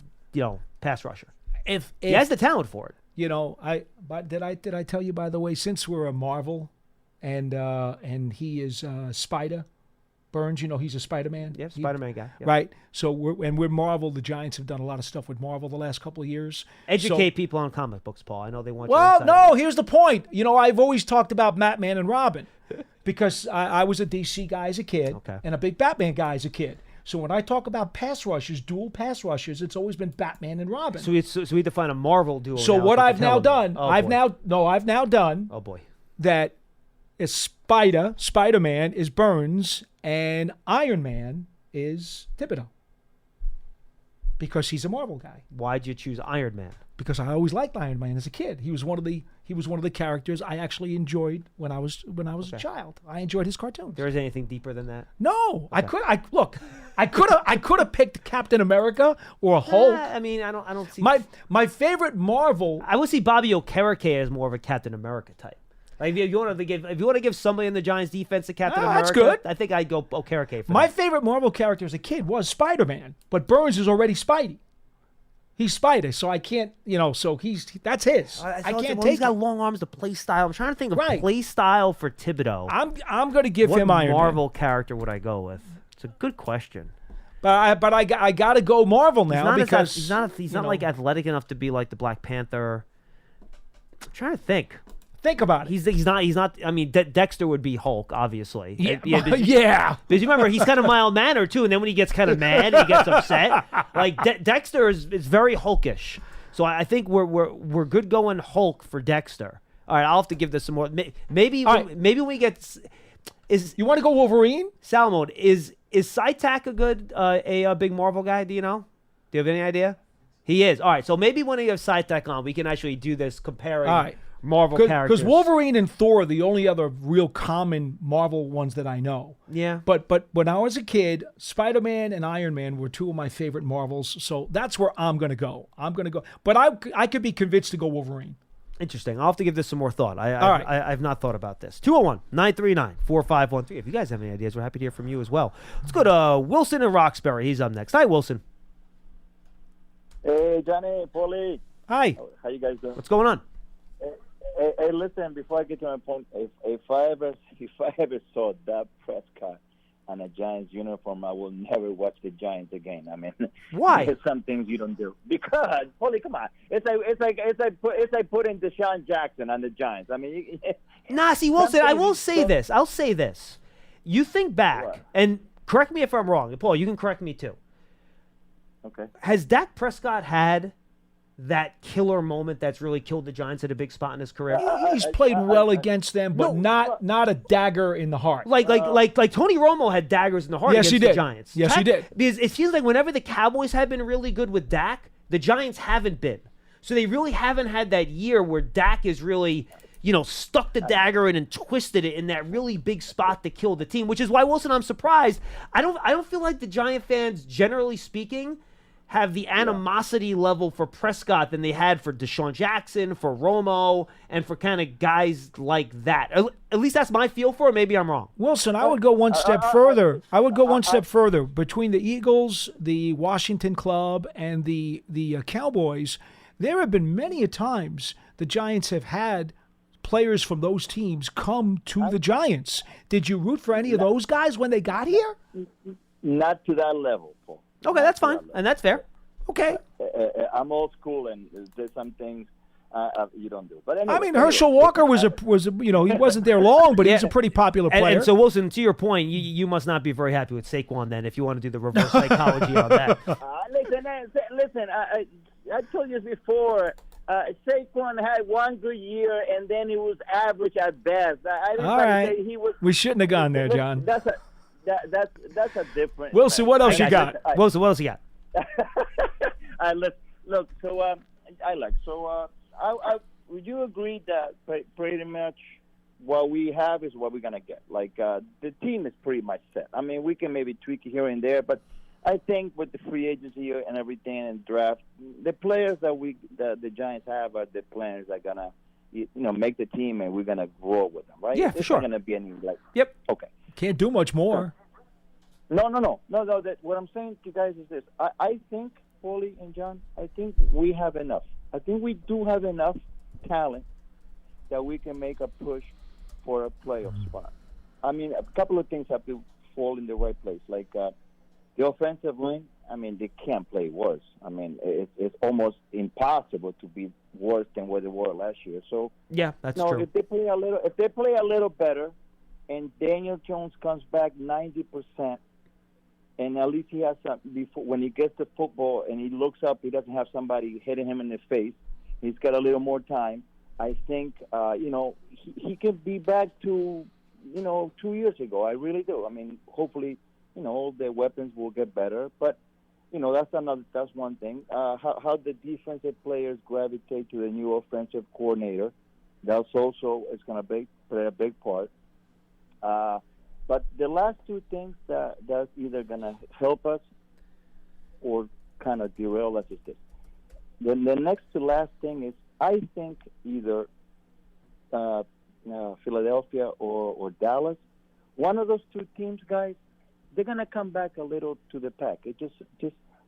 pass rusher? If he has the talent for it. Did I tell you, by the way, since we're a Marvel and he is Spider Burns, he's a Spider-Man. Yeah, Spider-Man guy. Yep. Right. So we're Marvel. The Giants have done a lot of stuff with Marvel the last couple of years. Educate people on comic books, Paul. I know they want. Well, no. Here's the point. I've always talked about Batman and Robin because I was a DC guy as a kid and a big Batman guy as a kid. So when I talk about pass rushers, dual pass rushers, it's always been Batman and Robin. So we define a Marvel duo. So what I've now done, I've now done. Oh boy. That is Spider-Man is Burns, and Iron Man is Thibodeau. Because he's a Marvel guy. Why'd you choose Iron Man? because I always liked Iron Man as a kid. He was one of the characters I actually enjoyed when I was a child. I enjoyed his cartoons. There is anything deeper than that? No, okay. I could have picked Captain America or Hulk. I mean, I don't see my favorite Marvel. I would see Bobby Okereke as more of a Captain America type. Like if you want to give somebody in the Giants defense a Captain America, that's good. I think I'd go Okereke for My that. favorite Marvel character as a kid was Spider-Man, but Burns is already Spidey. He's Spider, so I can't, so that's his. I can't take He's got long arms, the play style. I'm trying to think of play style for Thibodeau. I'm going to give him Iron Man. What Marvel character would I go with? It's a good question. But I got to go Marvel now because he's not like athletic enough to be like the Black Panther. I'm trying to think. Think about it. He's not. I mean, Dexter would be Hulk, obviously. Yeah. Because you remember he's kind of mild mannered too, and then when he gets kind of mad, he gets upset. Like Dexter is very Hulkish. So I think we're good going Hulk for Dexter. All right, I'll have to give this some more. Maybe when we get you want to go Wolverine? Salomon, is Sytak a big Marvel guy? Do you know? Do you have any idea? He is. All right, so maybe when you have Sytak on, we can actually do this comparing. All right. Marvel characters. Because Wolverine and Thor are the only other real common Marvel ones that I know. Yeah. But when I was a kid, Spider-Man and Iron Man were two of my favorite Marvels, so that's where I'm going to go. But I could be convinced to go Wolverine. Interesting. I'll have to give this some more thought. All right. I've not thought about this. 201-939-4513. If you guys have any ideas, we're happy to hear from you as well. Let's go to Wilson in Roxbury. He's up next. Hi, Wilson. Hey, Johnny, Paulie. Hi. How you guys doing? What's going on? Hey, listen, before I get to my point, if I ever saw Dak Prescott on a Giants uniform, I will never watch the Giants again. I mean, why? There's some things you don't do. Because, Paulie, come on, it's like putting Deshaun Jackson on the Giants. I mean, see, Wilson, I will say this. I'll say this. You think back, and correct me if I'm wrong. Paul, you can correct me too. Okay. Has Dak Prescott had that killer moment that's really killed the Giants at a big spot in his career? He's played well against them, but not a dagger in the heart. Like Tony Romo had daggers in the heart against the Giants. Yes, he did. Because it feels like whenever the Cowboys have been really good with Dak, the Giants haven't been. So they really haven't had that year where Dak is really, stuck the dagger in and twisted it in that really big spot to kill the team, which is why, Wilson, I'm surprised. I don't feel like the Giant fans, generally speaking, have the animosity level for Prescott than they had for Deshaun Jackson, for Romo, and for kind of guys like that. At least that's my feel for it. Maybe I'm wrong. Wilson, I would go one step further. Between the Eagles, the Washington Club, and the Cowboys, there have been many a times the Giants have had players from those teams come to the Giants. Did you root for any of those guys when they got here? Not to that level, Paul. Okay, that's fine, and that's fair. Okay. I'm old school, and there's some things you don't do. But anyway, I mean, Herschel Walker was he wasn't there long, but he's a pretty popular player. And so, Wilson, to your point, you must not be very happy with Saquon then, if you want to do the reverse psychology on that. Listen. I told you before. Saquon had one good year, and then he was average at best. All right. We shouldn't have gone there, John. That's a different. Wilson, what else you got? Wilson, what else you got? Look. So would you agree that pretty much what we have is what we're gonna get? Like the team is pretty much set. I mean, we can maybe tweak it here and there, but I think with the free agency and everything and draft, the players that the Giants have are the players that are gonna make the team, and we're gonna grow with them, right? Yeah, for sure. It's not gonna be any Yep. Okay. Can't do much more. No. What I'm saying to you guys is this. I think, Paulie and John, I think we have enough. I think we do have enough talent that we can make a push for a playoff spot. I mean, a couple of things have to fall in the right place. Like the offensive line, I mean, they can't play worse. I mean, it's almost impossible to be worse than what they were last year. So yeah, that's true. If they play a little better, and Daniel Jones comes back 90%, and at least he has some before when he gets the football and he looks up, he doesn't have somebody hitting him in the face. He's got a little more time. I think he can be back to 2 years ago. I really do. I mean, hopefully, all the weapons will get better. But That's one thing. How the defensive players gravitate to the new offensive coordinator. That's also is going to play a big part. But the last two things that's either going to help us or kind of derail us is this. Then the next to last thing is, I think either Philadelphia or Dallas, one of those two teams, guys, they're going to come back a little to the pack. It just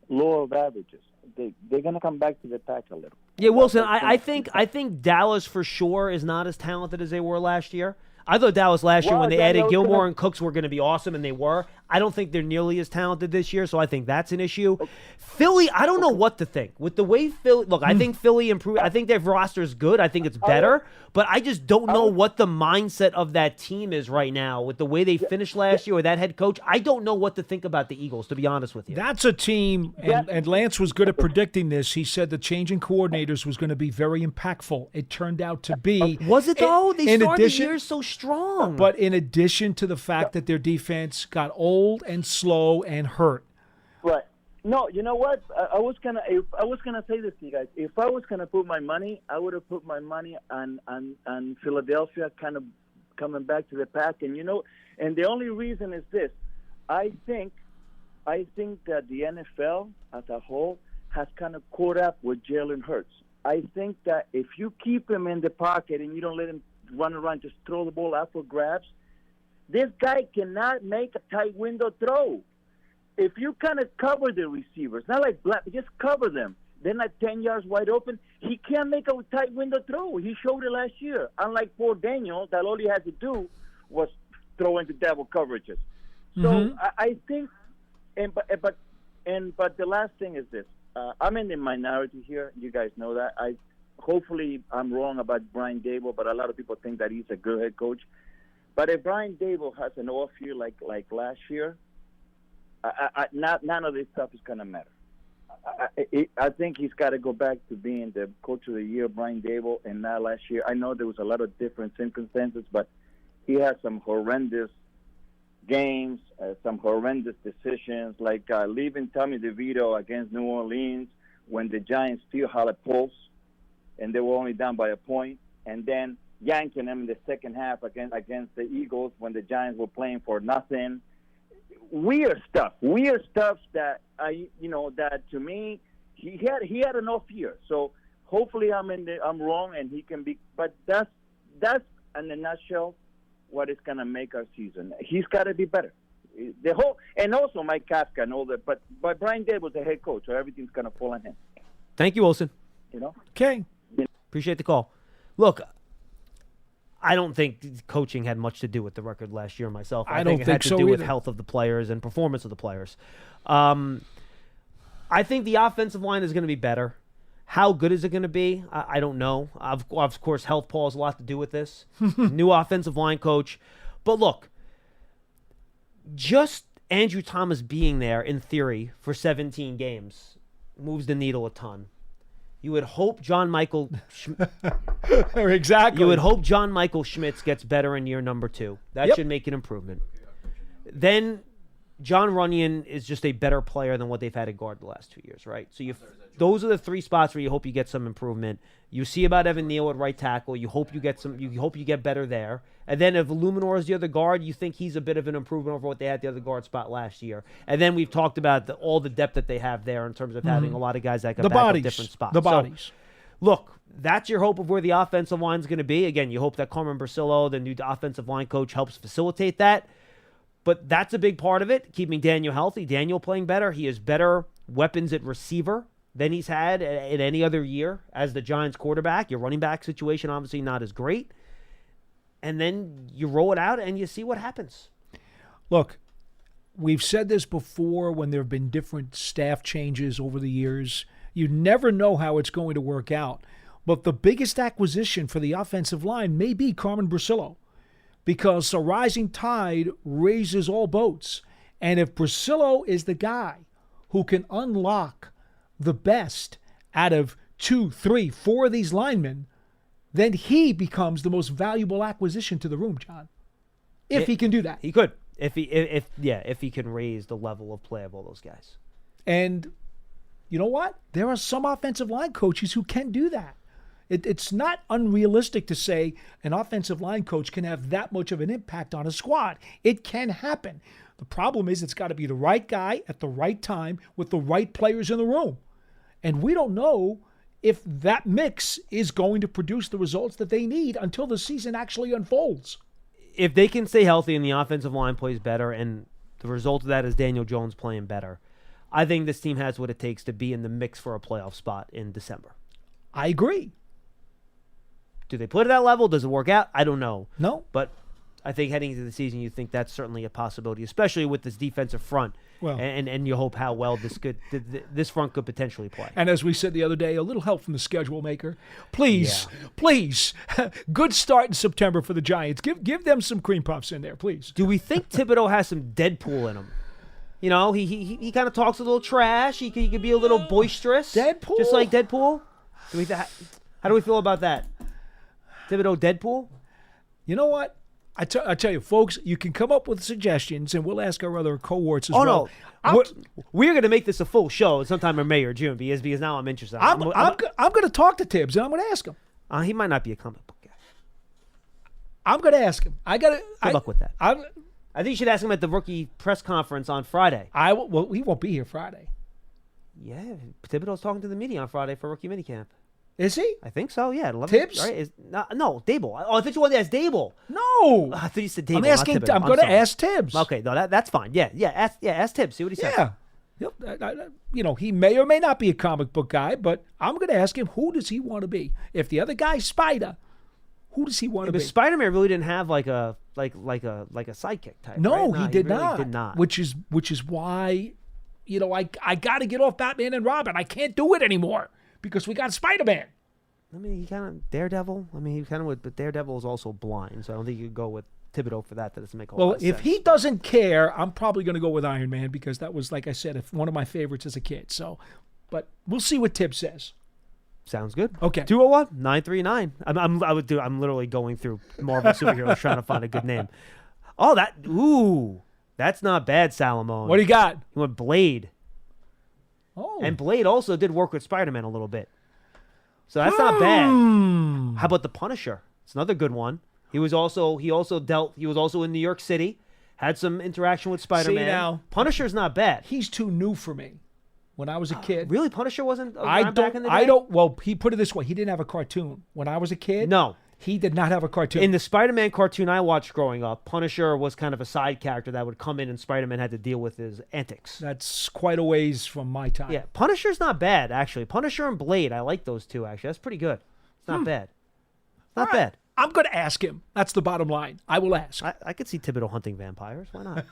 lower of averages. They're going to come back to the pack a little. Yeah, Wilson, I think Dallas for sure is not as talented as they were last year. I thought Dallas last year when they added Gilmore and Cooks were going to be awesome, and they were. I don't think they're nearly as talented this year, so I think that's an issue. Okay. Philly, I don't know what to think. With the way Philly – look, I think Philly improved. I think their roster is good. I think it's better. But I just don't know what the mindset of that team is right now. With the way they finished last year with that head coach, I don't know what to think about the Eagles, to be honest with you. That's a team, and Lance was good at predicting this. He said the change in coordinators was going to be very impactful. It turned out to be. Was it, though? They started the year so strong. But in addition to the fact that their defense got old and slow and hurt. Right. No, you know what? I was gonna say this to you guys. If I was gonna put my money, I would have put my money on Philadelphia kind of coming back to the pack. And and the only reason is this: I think that the NFL as a whole has kind of caught up with Jalen Hurts. I think that if you keep him in the pocket and you don't let him run around, just throw the ball out for grabs, this guy cannot make a tight window throw. If you kind of cover the receivers, not like just cover them, they're not 10 yards wide open, he can't make a tight window throw. He showed it last year. Unlike poor Daniel, that all he had to do was throw into double coverages. So I think, but the last thing is this. I'm in the minority here. You guys know that. Hopefully I'm wrong about Brian Daboll, but a lot of people think that he's a good head coach. But if Brian Daboll has an off year like last year, none of this stuff is going to matter. I think he's got to go back to being the coach of the year, Brian Daboll, and not last year. I know there was a lot of different circumstances, but he had some horrendous games, some horrendous decisions, like leaving Tommy DeVito against New Orleans when the Giants still had a pulse and they were only down by a point, and then yanking him in the second half against the Eagles when the Giants were playing for nothing. Weird stuff that that to me he had an off year. So hopefully I'm wrong and he can be. But that's in a nutshell what is going to make our season. He's got to be better. And also Mike Kafka and all that. But Brian Daboll's the head coach, so everything's going to fall on him. Thank you, Wilson. Okay. Appreciate the call. Look, I don't think coaching had much to do with the record last year myself. I think it had to do with health of the players and performance of the players. I think the offensive line is going to be better. How good is it going to be? I don't know. Of course, health, Paul, has a lot to do with this. New offensive line coach. But look, just Andrew Thomas being there, in theory, for 17 games moves the needle a ton. You would hope John Michael exactly. You would hope John Michael Schmitz gets better in year number 2. That should make an improvement. Then John Runyon is just a better player than what they've had at guard the last 2 years, right? So those are the 3 spots where you hope you get some improvement. You see about Evan Neal at right tackle. You hope you get better there. And then if Illuminor is the other guard, you think he's a bit of an improvement over what they had the other guard spot last year. And then we've talked about all the depth that they have there in terms of having a lot of guys that can back up different spots. The bodies. So, look, that's your hope of where the offensive line is going to be. Again, you hope that Carmen Brasillo, the new offensive line coach, helps facilitate that. But that's a big part of it, keeping Daniel healthy. Daniel playing better. He has better weapons at receiver than he's had in any other year as the Giants quarterback. Your running back situation obviously not as great. And then you roll it out and you see what happens. Look, we've said this before when there have been different staff changes over the years. You never know how it's going to work out. But the biggest acquisition for the offensive line may be Carmen Brasillo, because a rising tide raises all boats. And if Brasillo is the guy who can unlock the best out of 2, 3, 4 of these linemen, then he becomes the most valuable acquisition to the room, John. If he can do that. He could. If he can raise the level of play of all those guys. And you know what? There are some offensive line coaches who can do that. It's not unrealistic to say an offensive line coach can have that much of an impact on a squad. It can happen. The problem is it's got to be the right guy at the right time with the right players in the room. And we don't know if that mix is going to produce the results that they need until the season actually unfolds. If they can stay healthy and the offensive line plays better, and the result of that is Daniel Jones playing better, I think this team has what it takes to be in the mix for a playoff spot in December. I agree. Do they play to that level? Does it work out? I don't know. No. But I think heading into the season, you think that's certainly a possibility, especially with this defensive front. Well, and you hope how well this front could potentially play. And as we said the other day, a little help from the schedule maker. Please, please, good start in September for the Giants. Give them some cream puffs in there, please. Do we think Thibodeau has some Deadpool in him? You know, he kind of talks a little trash. He could be a little boisterous. Deadpool? Just like Deadpool? How do we feel about that? Thibodeau Deadpool? You know what? I tell you, folks, you can come up with suggestions, and we'll ask our other cohorts as well. No. We're going to make this a full show sometime in May or June because now I'm interested. I'm going to talk to Tibbs, and I'm going to ask him. He might not be a comic book guy. I'm going to ask him. Good luck with that. I think you should ask him at the rookie press conference on Friday. Well, he won't be here Friday. Yeah, Thibodeau's talking to the media on Friday for rookie minicamp. Is he? I think so, yeah. 11, Tibbs? Right? No, Dable. Oh, I thought you wanted to ask Dable. No. I thought you said Dable. I'm going to ask Tibbs. Okay, no, that's fine. Yeah, ask Tibbs. See what he says. Yeah. He may or may not be a comic book guy, but I'm going to ask him, who does he want to be? If the other guy's Spider, who does he want to be? But Spider-Man really didn't have like a sidekick type. No, right? he did really not. Did not. Which is why, I got to get off Batman and Robin. I can't do it anymore because we got Spider-Man. I mean, he kind of Daredevil. I mean, he kind of would, but Daredevil is also blind, so I don't think you could go with Thibodeau for that. That doesn't make a lot of sense. Well, if he doesn't care, I'm probably going to go with Iron Man because that was, like I said, one of my favorites as a kid. So, but we'll see what Tibbs says. Sounds good. Okay. 201-939. I'm literally going through Marvel superheroes trying to find a good name. Oh, that's not bad, Salomon. What do you got? He went Blade. Oh. And Blade also did work with Spider-Man a little bit. So that's not bad. How about the Punisher? It's another good one. He was also in New York City, had some interaction with Spider-Man. See now, Punisher's not bad. He's too new for me. When I was a kid, really, Punisher wasn't around back in the day? Well, he put it this way: he didn't have a cartoon when I was a kid. No, he did not have a cartoon. In the Spider-Man cartoon I watched growing up, Punisher was kind of a side character that would come in, and Spider-Man had to deal with his antics. That's quite a ways from my time. Yeah, Punisher's not bad actually. Punisher and Blade, I like those two actually. That's pretty good. It's not bad. Not bad. I'm going to ask him. That's the bottom line. I will ask. I could see Thibodeau hunting vampires. Why not?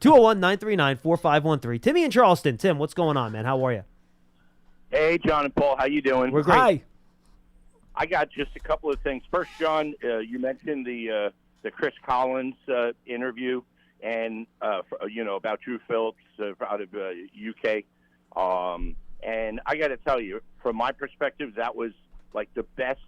201-939-4513. Timmy in Charleston. Tim, what's going on, man? How are you? Hey, John and Paul. How you doing? We're great. Hi. I got just a couple of things. First, John, you mentioned the Chris Collins interview and about Drew Phillips out of UK. And I got to tell you, from my perspective, that was like the best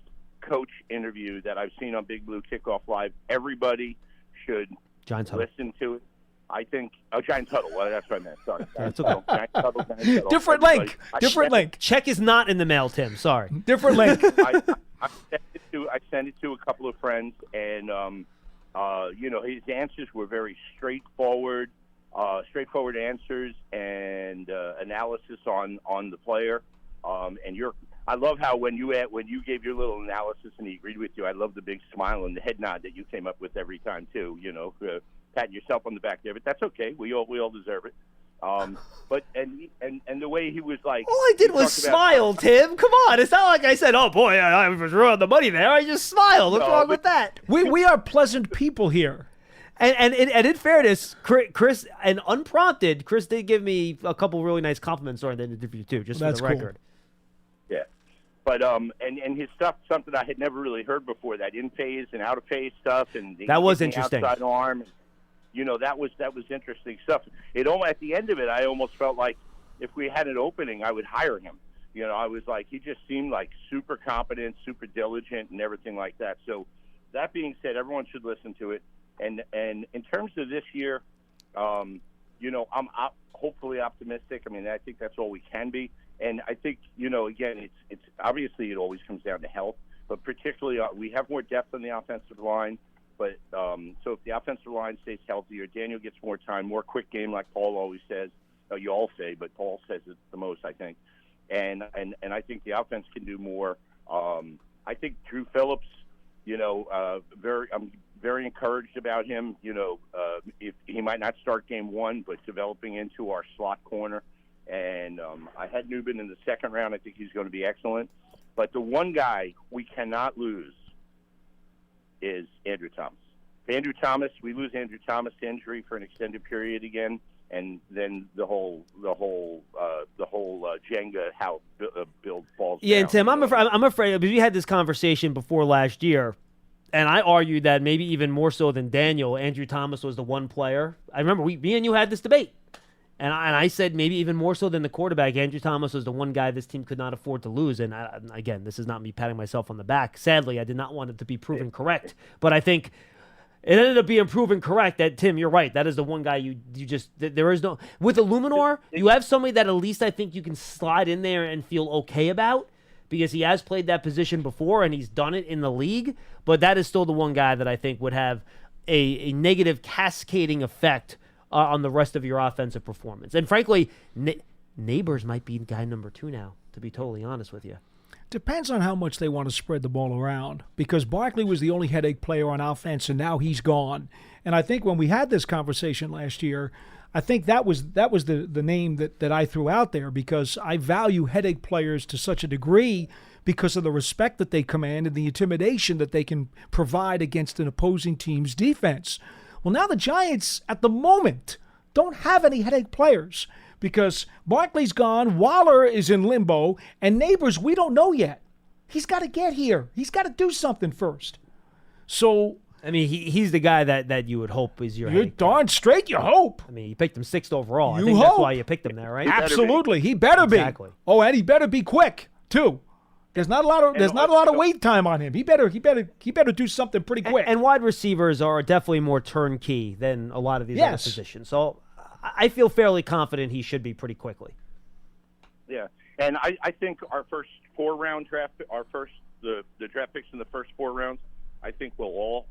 coach interview that I've seen on Big Blue Kickoff Live. Everybody should listen to it. I think Giants Huddle. Well, that's what I meant. Sorry. That's okay. Giants Huddle. Different link. Different link. Check is not in the mail, Tim. Sorry. Different link. I sent it to a couple of friends, and his answers were very straightforward answers and analysis on the player. I love how when you gave your little analysis and he agreed with you, I love the big smile and the head nod that you came up with every time too. Patting yourself on the back there, but that's okay. We all deserve it. But the way he was like, all I did was smile, Tim. Come on, it's not like I said, "Oh boy, I was on the money there." I just smiled. What's wrong with that? We are pleasant people here. And in fairness, Chris, and unprompted, Chris did give me a couple really nice compliments during the interview too, just for the record. Yeah, but and his stuff, something I had never really heard before, that in phase and out of phase stuff, and that was interesting. Outside arm, that was interesting stuff. At the end of it, I almost felt like if we had an opening, I would hire him. I was like, he just seemed like super competent, super diligent, and everything like that. So that being said, everyone should listen to it. And in terms of this year, I'm hopefully optimistic. I mean, I think that's all we can be. And I think, again, it's obviously it always comes down to health, but particularly we have more depth on the offensive line. But so if the offensive line stays healthier, Daniel gets more time, more quick game, like Paul always says. You all say, but Paul says it the most, I think. And I think the offense can do more. I think Drew Phillips, I'm very encouraged about him. If he might not start game one, but developing into our slot corner. And I had Newman in the second round. I think he's going to be excellent. But the one guy we cannot lose is Andrew Thomas. We lose Andrew Thomas to injury for an extended period again, and then the whole Jenga build falls down. And Tim, I'm afraid because we had this conversation before last year, and I argued that maybe even more so than Daniel, Andrew Thomas was the one player. I remember me and you had this debate. And I said maybe even more so than the quarterback, Andrew Thomas was the one guy this team could not afford to lose. And again, this is not me patting myself on the back. Sadly, I did not want it to be proven correct. But I think it ended up being proven correct that, Tim, you're right. That is the one guy you just – there is no – with Illuminor, you have somebody that at least I think you can slide in there and feel okay about because he has played that position before and he's done it in the league. But that is still the one guy that I think would have a negative cascading effect on the rest of your offensive performance. And frankly, Neighbors might be guy number 2 now, to be totally honest with you. Depends on how much they want to spread the ball around, because Barkley was the only headache player on offense, and now he's gone. And I think when we had this conversation last year, I think that was the name that I threw out there, because I value headache players to such a degree because of the respect that they command and the intimidation that they can provide against an opposing team's defense. Well, now the Giants, at the moment, don't have any headache players because Barkley's gone, Waller is in limbo, and Neighbors, we don't know yet. He's got to get here. He's got to do something first. So, I mean, he's the guy that you would hope is your You're darn straight you hope. I mean, you picked him 6th overall. You I think hope. That's why you picked him there, right? Absolutely. He better be. Exactly. Oh, and he better be quick, too. There's not a lot of wait time on him. He better do something pretty quick. And wide receivers are definitely more turnkey than a lot of these other positions. So I feel fairly confident he should be pretty quickly. Yeah, and I think our first 4-round draft, the draft picks in the first 4 rounds, I think we'll all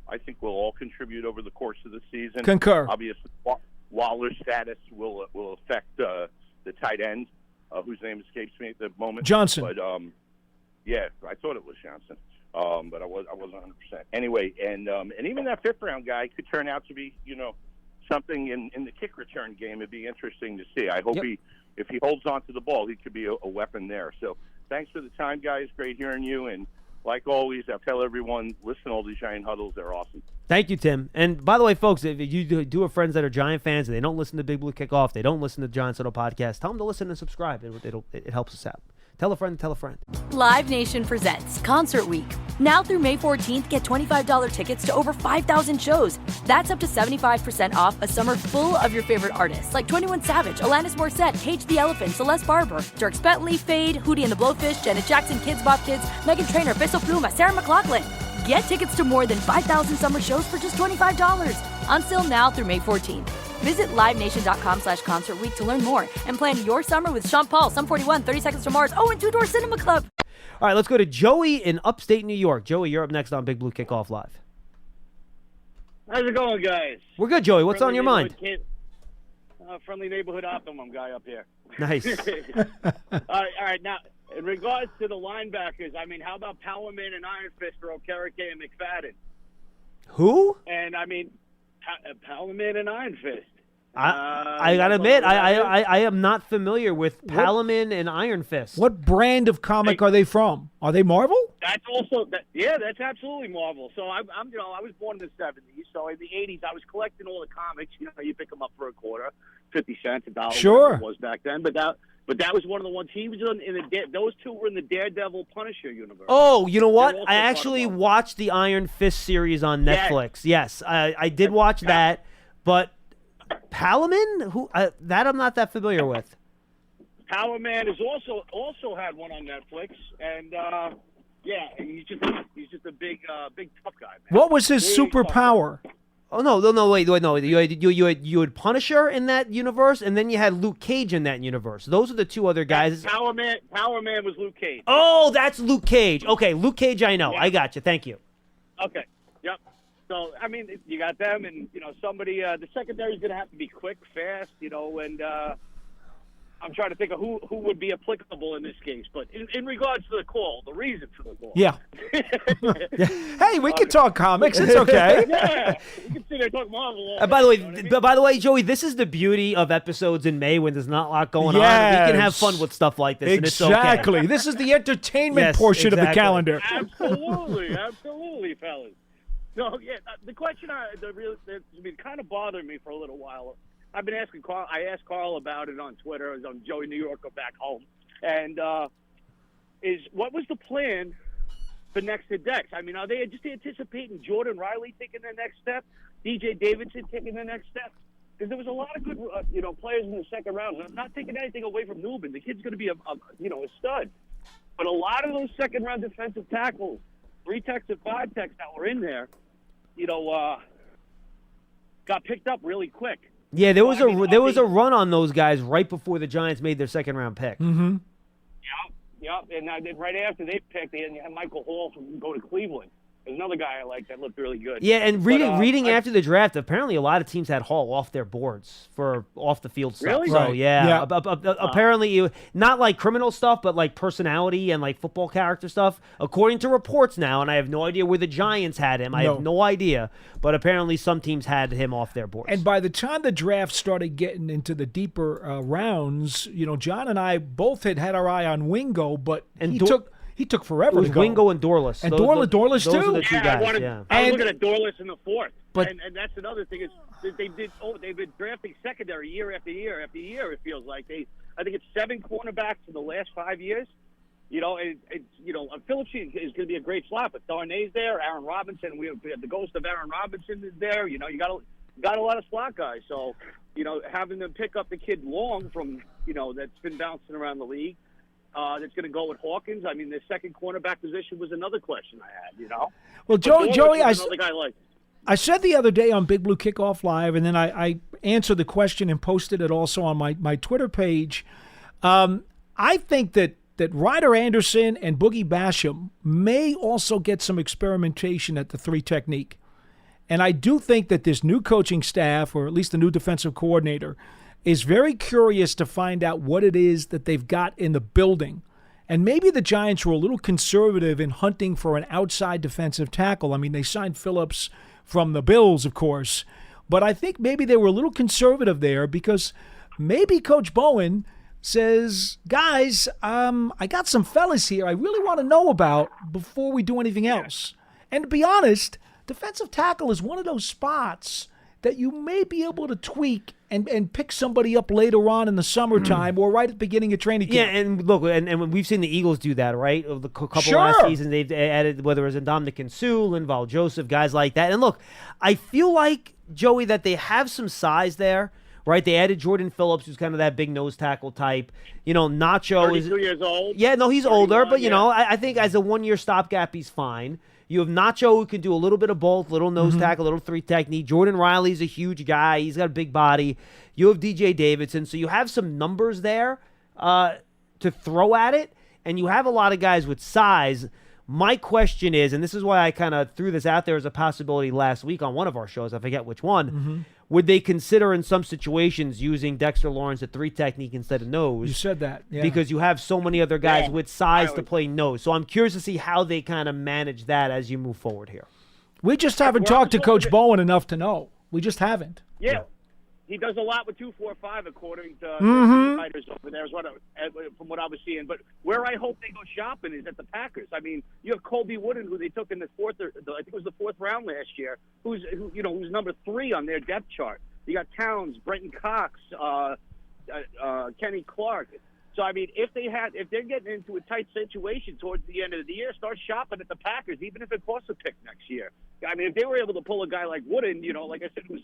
contribute over the course of the season. Concur. Obviously, Waller's status will affect the tight end, whose name escapes me at the moment. Johnson. But yeah, I thought it was Johnson, but I wasn't 100%. Anyway, and even that 5th round guy could turn out to be, something in the kick return game. It'd be interesting to see. I hope if he holds on to the ball, he could be a weapon there. So thanks for the time, guys. Great hearing you. And like always, I'll tell everyone, listen to all these Giant Huddles. They're awesome. Thank you, Tim. And by the way, folks, if you do have friends that are Giant fans and they don't listen to Big Blue Kickoff, they don't listen to the Giants Huddle podcast, tell them to listen and subscribe. It helps us out. Tell a friend to tell a friend. Live Nation presents Concert Week. Now through May 14th, get $25 tickets to over 5,000 shows. That's up to 75% off a summer full of your favorite artists like 21 Savage, Alanis Morissette, Cage the Elephant, Celeste Barber, Dierks Bentley, Fade, Hootie and the Blowfish, Janet Jackson, Kids Bop Kids, Meghan Trainor, Bissell Pluma, Sarah McLachlan. Get tickets to more than 5,000 summer shows for just $25. Until now through May 14th. Visit LiveNation.com/Concert Week to learn more and plan your summer with Sean Paul, Sum 41, 30 Seconds to Mars, and Two Door Cinema Club. All right, let's go to Joey in upstate New York. Joey, you're up next on Big Blue Kickoff Live. How's it going, guys? We're good, Joey. What's on your mind? Friendly neighborhood optimum guy up here. Nice. All right. Now, in regards to the linebackers, I mean, how about Powerman and Iron Fist or Okereke and McFadden? Who? And, I mean, Powerman and Iron Fist. I gotta admit, I am not familiar with Palamon and Iron Fist. What brand of comic are they from? Are they Marvel? That's that's absolutely Marvel. So I was born in the 70s. So in the 80s, I was collecting all the comics. You pick them up for a quarter, 50 cents, $1. Sure. It was back then. But that was one of the ones he was in those two were in the Daredevil Punisher universe. Oh, you know what? I actually watched the Iron Fist series on Netflix. Yes, I did watch that, but. Palamon? That I'm not that familiar with. Power Man is also had one on Netflix, and he's just a big tough guy, man. What was his superpower? Oh no, wait, no. You had Punisher in that universe, and then you had Luke Cage in that universe. Those are the two other guys. Power Man was Luke Cage. Oh, that's Luke Cage. Okay, Luke Cage, I know. Yeah. I got you. Thank you. Okay. Yep. So I mean, you got them, and somebody. The secondary is going to have to be quick, fast, and. I'm trying to think of who would be applicable in this case. But in regards to the call, the reason for the call. Yeah. Hey, we can talk comics. It's okay. Yeah. You can sit there and talk Marvel. By the way, Joey, this is the beauty of episodes in May when there's not a lot going on. We can have fun with stuff like this. Exactly. And it's okay. This is the entertainment portion of the calendar. Absolutely, fellas. No, yeah. The question that's been kind of bothering me for a little while. I've been asking Carl. I asked Carl about it on Twitter. As I'm Joey New Yorker back home, and what was the plan for next to Dex? I mean, are they just anticipating Jordan Riley taking the next step, DJ Davidson taking the next step? Because there was a lot of good, players in the second round. I'm not taking anything away from Newman. The kid's going to be a stud. But a lot of those second round defensive tackles, 3-techs and 5-techs that were in there, got picked up really quick. Yeah, there was a run on those guys right before the Giants made their second round pick. Mm-hmm. Yep. And then right after they picked, they had Michael Hall from go to Cleveland. There's another guy I like that looked really good. Yeah, and reading after the draft, apparently a lot of teams had Hall off their boards for off the field stuff. Really? So Right. yeah. Apparently not like criminal stuff, but like personality and like football character stuff. According to reports now, and I have no idea where the Giants had him. I have no idea, but apparently some teams had him off their boards. And by the time the draft started getting into the deeper rounds, John and I both had our eye on Wingo, but he took forever it was to go. Wingo and Dorless. And Dorless too? Those are the two guys, I was looking at Dorless in the fourth. But, and that's another thing is they've been drafting secondary year after year after year, it feels like. I think it's 7 cornerbacks in the last 5 years. Phillips is going to be a great slot, but Darnay's there, Aaron Robinson. We have the ghost of Aaron Robinson is there. You got a lot of slot guys. So, having them pick up the kid Long from, that's been bouncing around the league. That's going to go with Hawkins. I mean, the second cornerback position was another question I had, Well, Joey, another guy like. I said the other day on Big Blue Kickoff Live, and then I answered the question and posted it also on my Twitter page. I think that Ryder Anderson and Boogie Basham may also get some experimentation at the 3 technique. And I do think that this new coaching staff, or at least the new defensive coordinator, is very curious to find out what it is that they've got in the building. And maybe the Giants were a little conservative in hunting for an outside defensive tackle. I mean, they signed Phillips from the Bills, of course. But I think maybe they were a little conservative there because maybe Coach Bowen says, guys, I got some fellas here I really want to know about before we do anything else. And to be honest, defensive tackle is one of those spots that you may be able to tweak and pick somebody up later on in the summertime or right at the beginning of training camp. Yeah, and look, and we've seen the Eagles do that, right? Of the couple last seasons, they've added, whether it was Ndamukong Suh, Linval Joseph, guys like that. And look, I feel like, Joey, that they have some size there, right? They added Jordan Phillips, who's kind of that big nose tackle type. Nacho is 32 years old. Yeah, no, he's older, but I think as a 1-year stopgap, he's fine. You have Nacho, who can do a little bit of both, little nose tackle, little 3 technique. Jordan Riley's a huge guy. He's got a big body. You have DJ Davidson. So you have some numbers there to throw at it, and you have a lot of guys with size. My question is, and this is why I kind of threw this out there as a possibility last week on one of our shows, I forget which one, would they consider in some situations using Dexter Lawrence at 3 technique instead of nose? You said that, yeah. Because you have so many other guys with size to play nose. So I'm curious to see how they kind of manage that as you move forward here. We just haven't talked to Coach Bowen enough to know. We just haven't. Yeah. He does a lot with 2-4-5, according to the writers over there, from what I was seeing. But where I hope they go shopping is at the Packers. I mean, you have Colby Wooden, who they took in the I think it was the 4th round last year, who's number 3 on their depth chart. You got Towns, Brenton Cox, Kenny Clark. So I mean, if they're getting into a tight situation towards the end of the year, start shopping at the Packers, even if it costs a pick next year. I mean, if they were able to pull a guy like Wooden, like I said, who's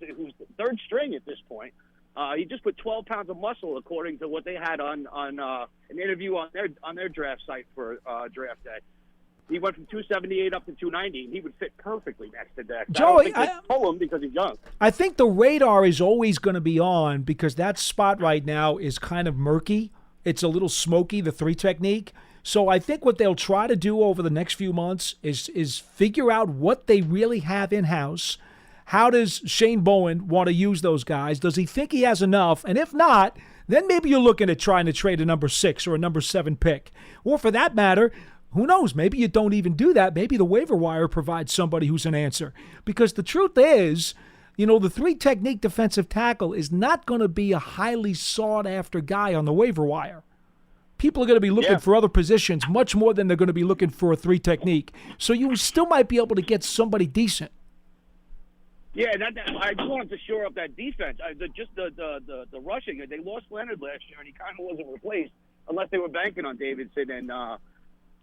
3rd string at this point, he just put 12 pounds of muscle, according to what they had on an interview on their draft site for draft day. He went from 278 up to 290. He would fit perfectly next to Dak. Joey, I don't think they pull him because he's young. I think the radar is always going to be on because that spot right now is kind of murky. It's a little smoky, the 3 technique. So I think what they'll try to do over the next few months is figure out what they really have in-house. How does Shane Bowen want to use those guys? Does he think he has enough? And if not, then maybe you're looking at trying to trade a number 6 or a number 7 pick. Or for that matter, who knows? Maybe you don't even do that. Maybe the waiver wire provides somebody who's an answer. Because the truth is, the 3 technique defensive tackle is not going to be a highly sought-after guy on the waiver wire. People are going to be looking for other positions much more than they're going to be looking for a 3 technique. So you still might be able to get somebody decent. Yeah, I just wanted to shore up that defense. The rushing. They lost Leonard last year, and he kind of wasn't replaced unless they were banking on Davidson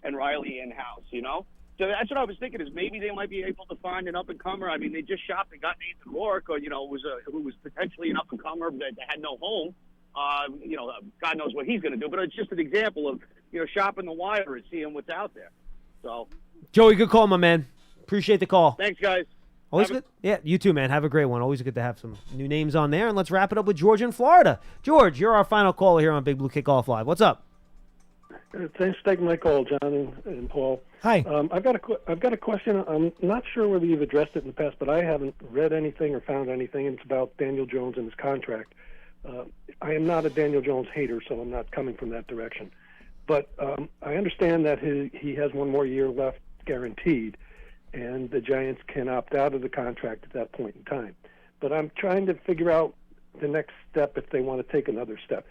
and Riley in-house, So that's what I was thinking is maybe they might be able to find an up-and-comer. I mean, they just shopped and got Nathan Rourke, or, who was potentially an up-and-comer that had no home. God knows what he's going to do. But it's just an example of, shopping the wire and seeing what's out there. So, Joey, good call, my man. Appreciate the call. Thanks, guys. Always good. Yeah, you too, man. Have a great one. Always good to have some new names on there. And let's wrap it up with George in Florida. George, you're our final caller here on Big Blue Kickoff Live. What's up? Thanks for taking my call, John and Paul. Hi. I've got a question. I'm not sure whether you've addressed it in the past, but I haven't read anything or found anything. It's about Daniel Jones and his contract. I am not a Daniel Jones hater, so I'm not coming from that direction. But I understand that he has one more year left guaranteed, and the Giants can opt out of the contract at that point in time. But I'm trying to figure out the next step if they want to take another step.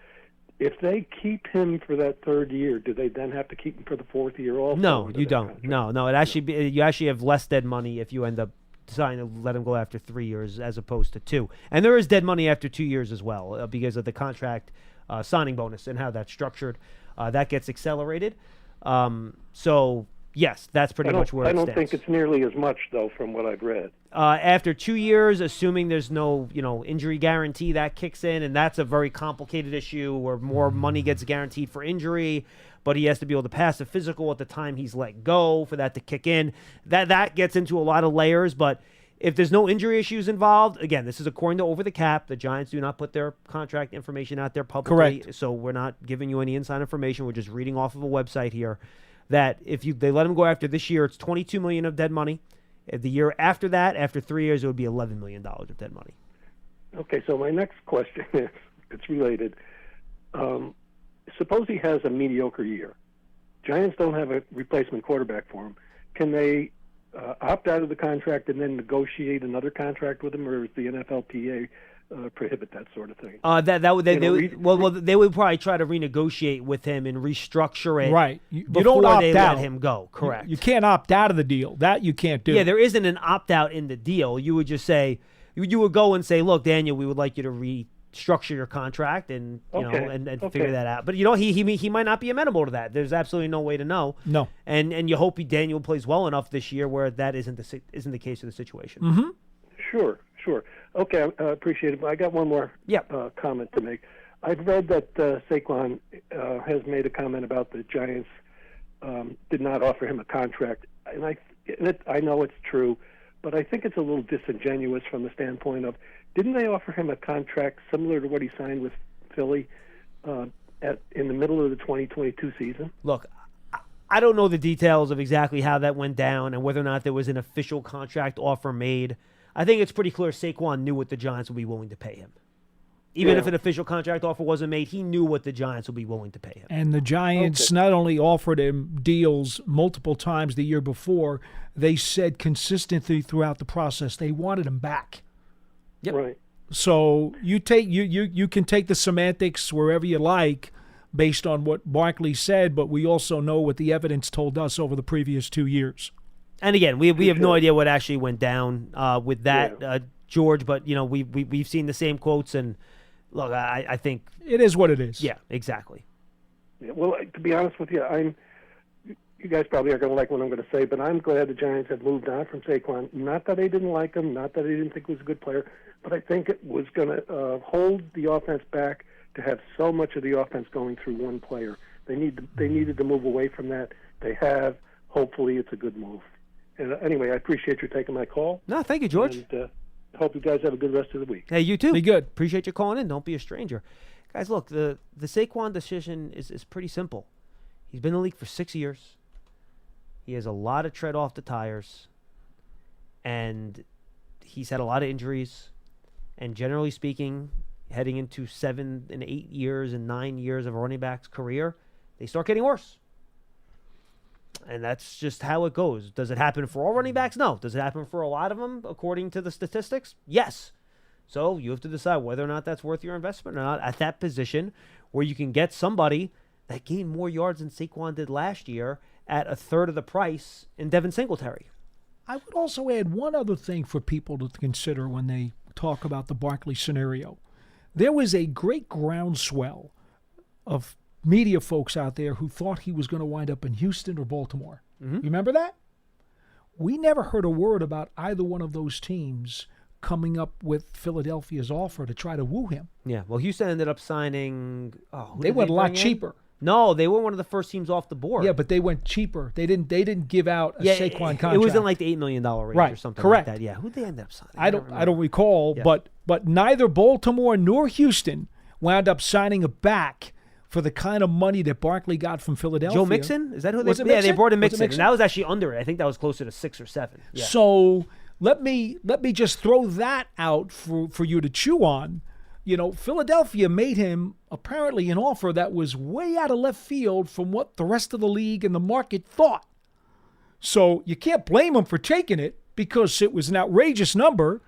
If they keep him for that 3rd year, do they then have to keep him for the 4th year also? No, you don't. No. You actually have less dead money if you end up deciding to let him go after 3 years as opposed to 2. And there is dead money after 2 years as well because of the contract signing bonus and how that's structured. That gets accelerated. So, yes, that's pretty much where it stands. I don't think it's nearly as much, though, from what I've read. After 2 years, assuming there's no injury guarantee, that kicks in, and that's a very complicated issue where more money gets guaranteed for injury, but he has to be able to pass a physical at the time he's let go for that to kick in. That gets into a lot of layers, but if there's no injury issues involved, again, this is according to Over the Cap. The Giants do not put their contract information out there publicly. Correct. So we're not giving you any inside information. We're just reading off of a website here that if they let him go after this year, it's $22 million of dead money. The year after that, after 3 years, it would be $11 million of dead money. Okay, so my next question is, it's related. Suppose he has a mediocre year. Giants don't have a replacement quarterback for him. Can they opt out of the contract and then negotiate another contract with him, or is the NFLPA prohibit that sort of thing? They would probably try to renegotiate with him and restructure it. Right. You before don't opt they out. let him go. Correct. You can't opt out of the deal. That you can't do. Yeah, there isn't an opt out in the deal. You would just say, you would go and say, look, Daniel, we would like you to restructure your contract and figure that out. But he might not be amenable to that. There's absolutely no way to know. No. And you hope Daniel plays well enough this year where that isn't the case of the situation. Mm-hmm. Sure. Okay, I appreciate it. But I got one more comment to make. I've read that Saquon has made a comment about the Giants did not offer him a contract, and I know it's true, but I think it's a little disingenuous from the standpoint of, didn't they offer him a contract similar to what he signed with Philly in the middle of the 2022 season? Look, I don't know the details of exactly how that went down and whether or not there was an official contract offer made. I think it's pretty clear Saquon knew what the Giants would be willing to pay him. Even if an official contract offer wasn't made, he knew what the Giants would be willing to pay him. And the Giants not only offered him deals multiple times the year before, they said consistently throughout the process they wanted him back. Yep. Right. So you can take the semantics wherever you like based on what Barkley said, but we also know what the evidence told us over the previous 2 years. And again, we have no idea what actually went down with that, George. But we've seen the same quotes, and look, I think it is what it is. Yeah, exactly. Yeah, well, to be honest with you, you guys probably aren't going to like what I'm going to say, but I'm glad the Giants have moved on from Saquon. Not that they didn't like him, not that they didn't think he was a good player, but I think it was going to hold the offense back to have so much of the offense going through one player. They needed to move away from that. They have. hopefully it's a good move. And anyway, I appreciate you taking my call. No, thank you, George. And hope you guys have a good rest of the week. Hey, you too. Be good. Appreciate you calling in. Don't be a stranger. Guys, look, the Saquon decision is pretty simple. He's been in the league for 6 years. He has a lot of tread off the tires. And he's had a lot of injuries. And generally speaking, heading into 7 and 8 years and 9 years of a running back's career, they start getting worse. And that's just how it goes. Does it happen for all running backs? No. Does it happen for a lot of them, according to the statistics? Yes. So you have to decide whether or not that's worth your investment or not at that position where you can get somebody that gained more yards than Saquon did last year at a third of the price in Devin Singletary. I would also add one other thing for people to consider when they talk about the Barkley scenario. There was a great groundswell of media folks out there who thought he was going to wind up in Houston or Baltimore. Mm-hmm. You remember that? We never heard a word about either one of those teams coming up with Philadelphia's offer to try to woo him. Yeah, well, Houston ended up signing... they went a lot cheaper. No, they were one of the first teams off the board. Yeah, but they went cheaper. They didn't give out a Saquon contract. It was in like the $8 million range or something correct. like that. Yeah, who'd they end up signing? I don't recall, yeah. but neither Baltimore nor Houston wound up signing a back for the kind of money that Barkley got from Philadelphia. Joe Mixon? Is that who they was it? Yeah, they brought in Mixon, and that was actually under it. I think that was closer to 6 or 7. Yeah. So let me just throw that out for you to chew on. You know, Philadelphia made him apparently an offer that was way out of left field from what the rest of the league and the market thought. So you can't blame him for taking it because it was an outrageous number,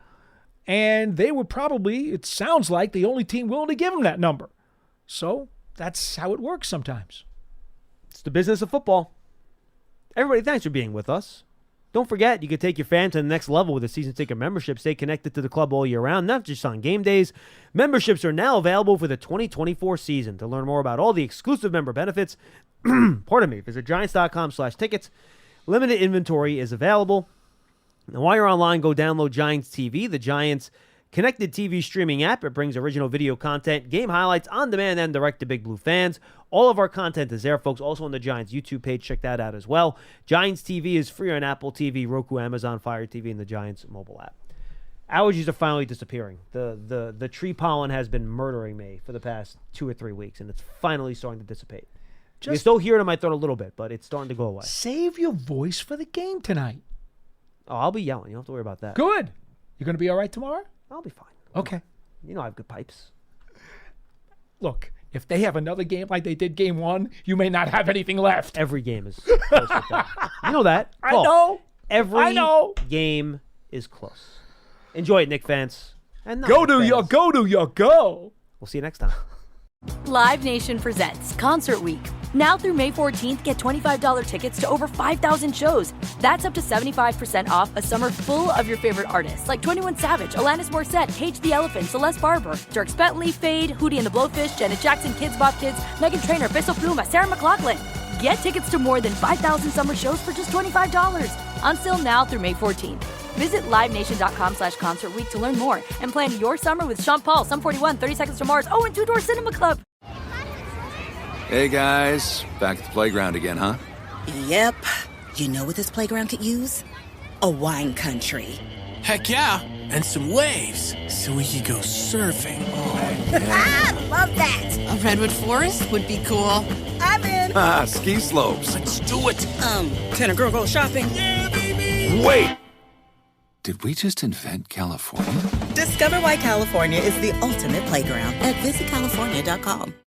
and they were probably, it sounds like, the only team willing to give him that number. So that's how it works sometimes. It's the business of football. Everybody, thanks for being with us. Don't forget, you can take your fan to the next level with a season ticket membership. Stay connected to the club all year round, not just on game days. Memberships are now available for the 2024 season. To learn more about all the exclusive member benefits, visit Giants.com/tickets. Limited inventory is available. And while you're online, go download Giants TV, the Giants connected TV streaming app. It brings original video content, game highlights on demand, and direct to Big Blue fans. All of our content is there, folks. Also on the Giants YouTube page. Check that out as well. Giants TV is free on Apple TV, Roku, Amazon Fire TV, and the Giants mobile app. Allergies are finally disappearing. The tree pollen has been murdering me for the past 2 or 3 weeks, and it's finally starting to dissipate. You still hear it in my throat a little bit, but it's starting to go away. Save your voice for the game tonight. Oh, I'll be yelling. You don't have to worry about that. Good. You're going to be all right tomorrow? I'll be fine. Okay. You know I have good pipes. Look, if they have another game like they did game 1, you may not have anything left. Every game is close with that. You know that. I know. Every game is close. Enjoy it, Knicks fans. And go to your go. We'll see you next time. Live Nation presents Concert Week. Now through May 14th, get $25 tickets to over 5,000 shows. That's up to 75% off a summer full of your favorite artists like 21 Savage, Alanis Morissette, Cage the Elephant, Celeste Barber, Dierks Bentley, Fade, Hootie and the Blowfish, Janet Jackson, Kidz Bop Kids, Meghan Trainor, Bissell Pluma, Sarah McLachlan. Get tickets to more than 5,000 summer shows for just $25. Until now through May 14th. Visit LiveNation.com/Concert Week to learn more and plan your summer with Sean Paul, Sum 41, 30 Seconds to Mars, and Two Door Cinema Club. Hey guys, back at the playground again, huh? Yep. You know what this playground could use? A wine country. Heck yeah, and some waves so we could go surfing. Oh, yeah. Love that. A redwood forest would be cool. I'm in. Ski slopes. Let's do it. Can a girl go shopping? Yeah, baby. Wait. Did we just invent California? Discover why California is the ultimate playground at visitcalifornia.com.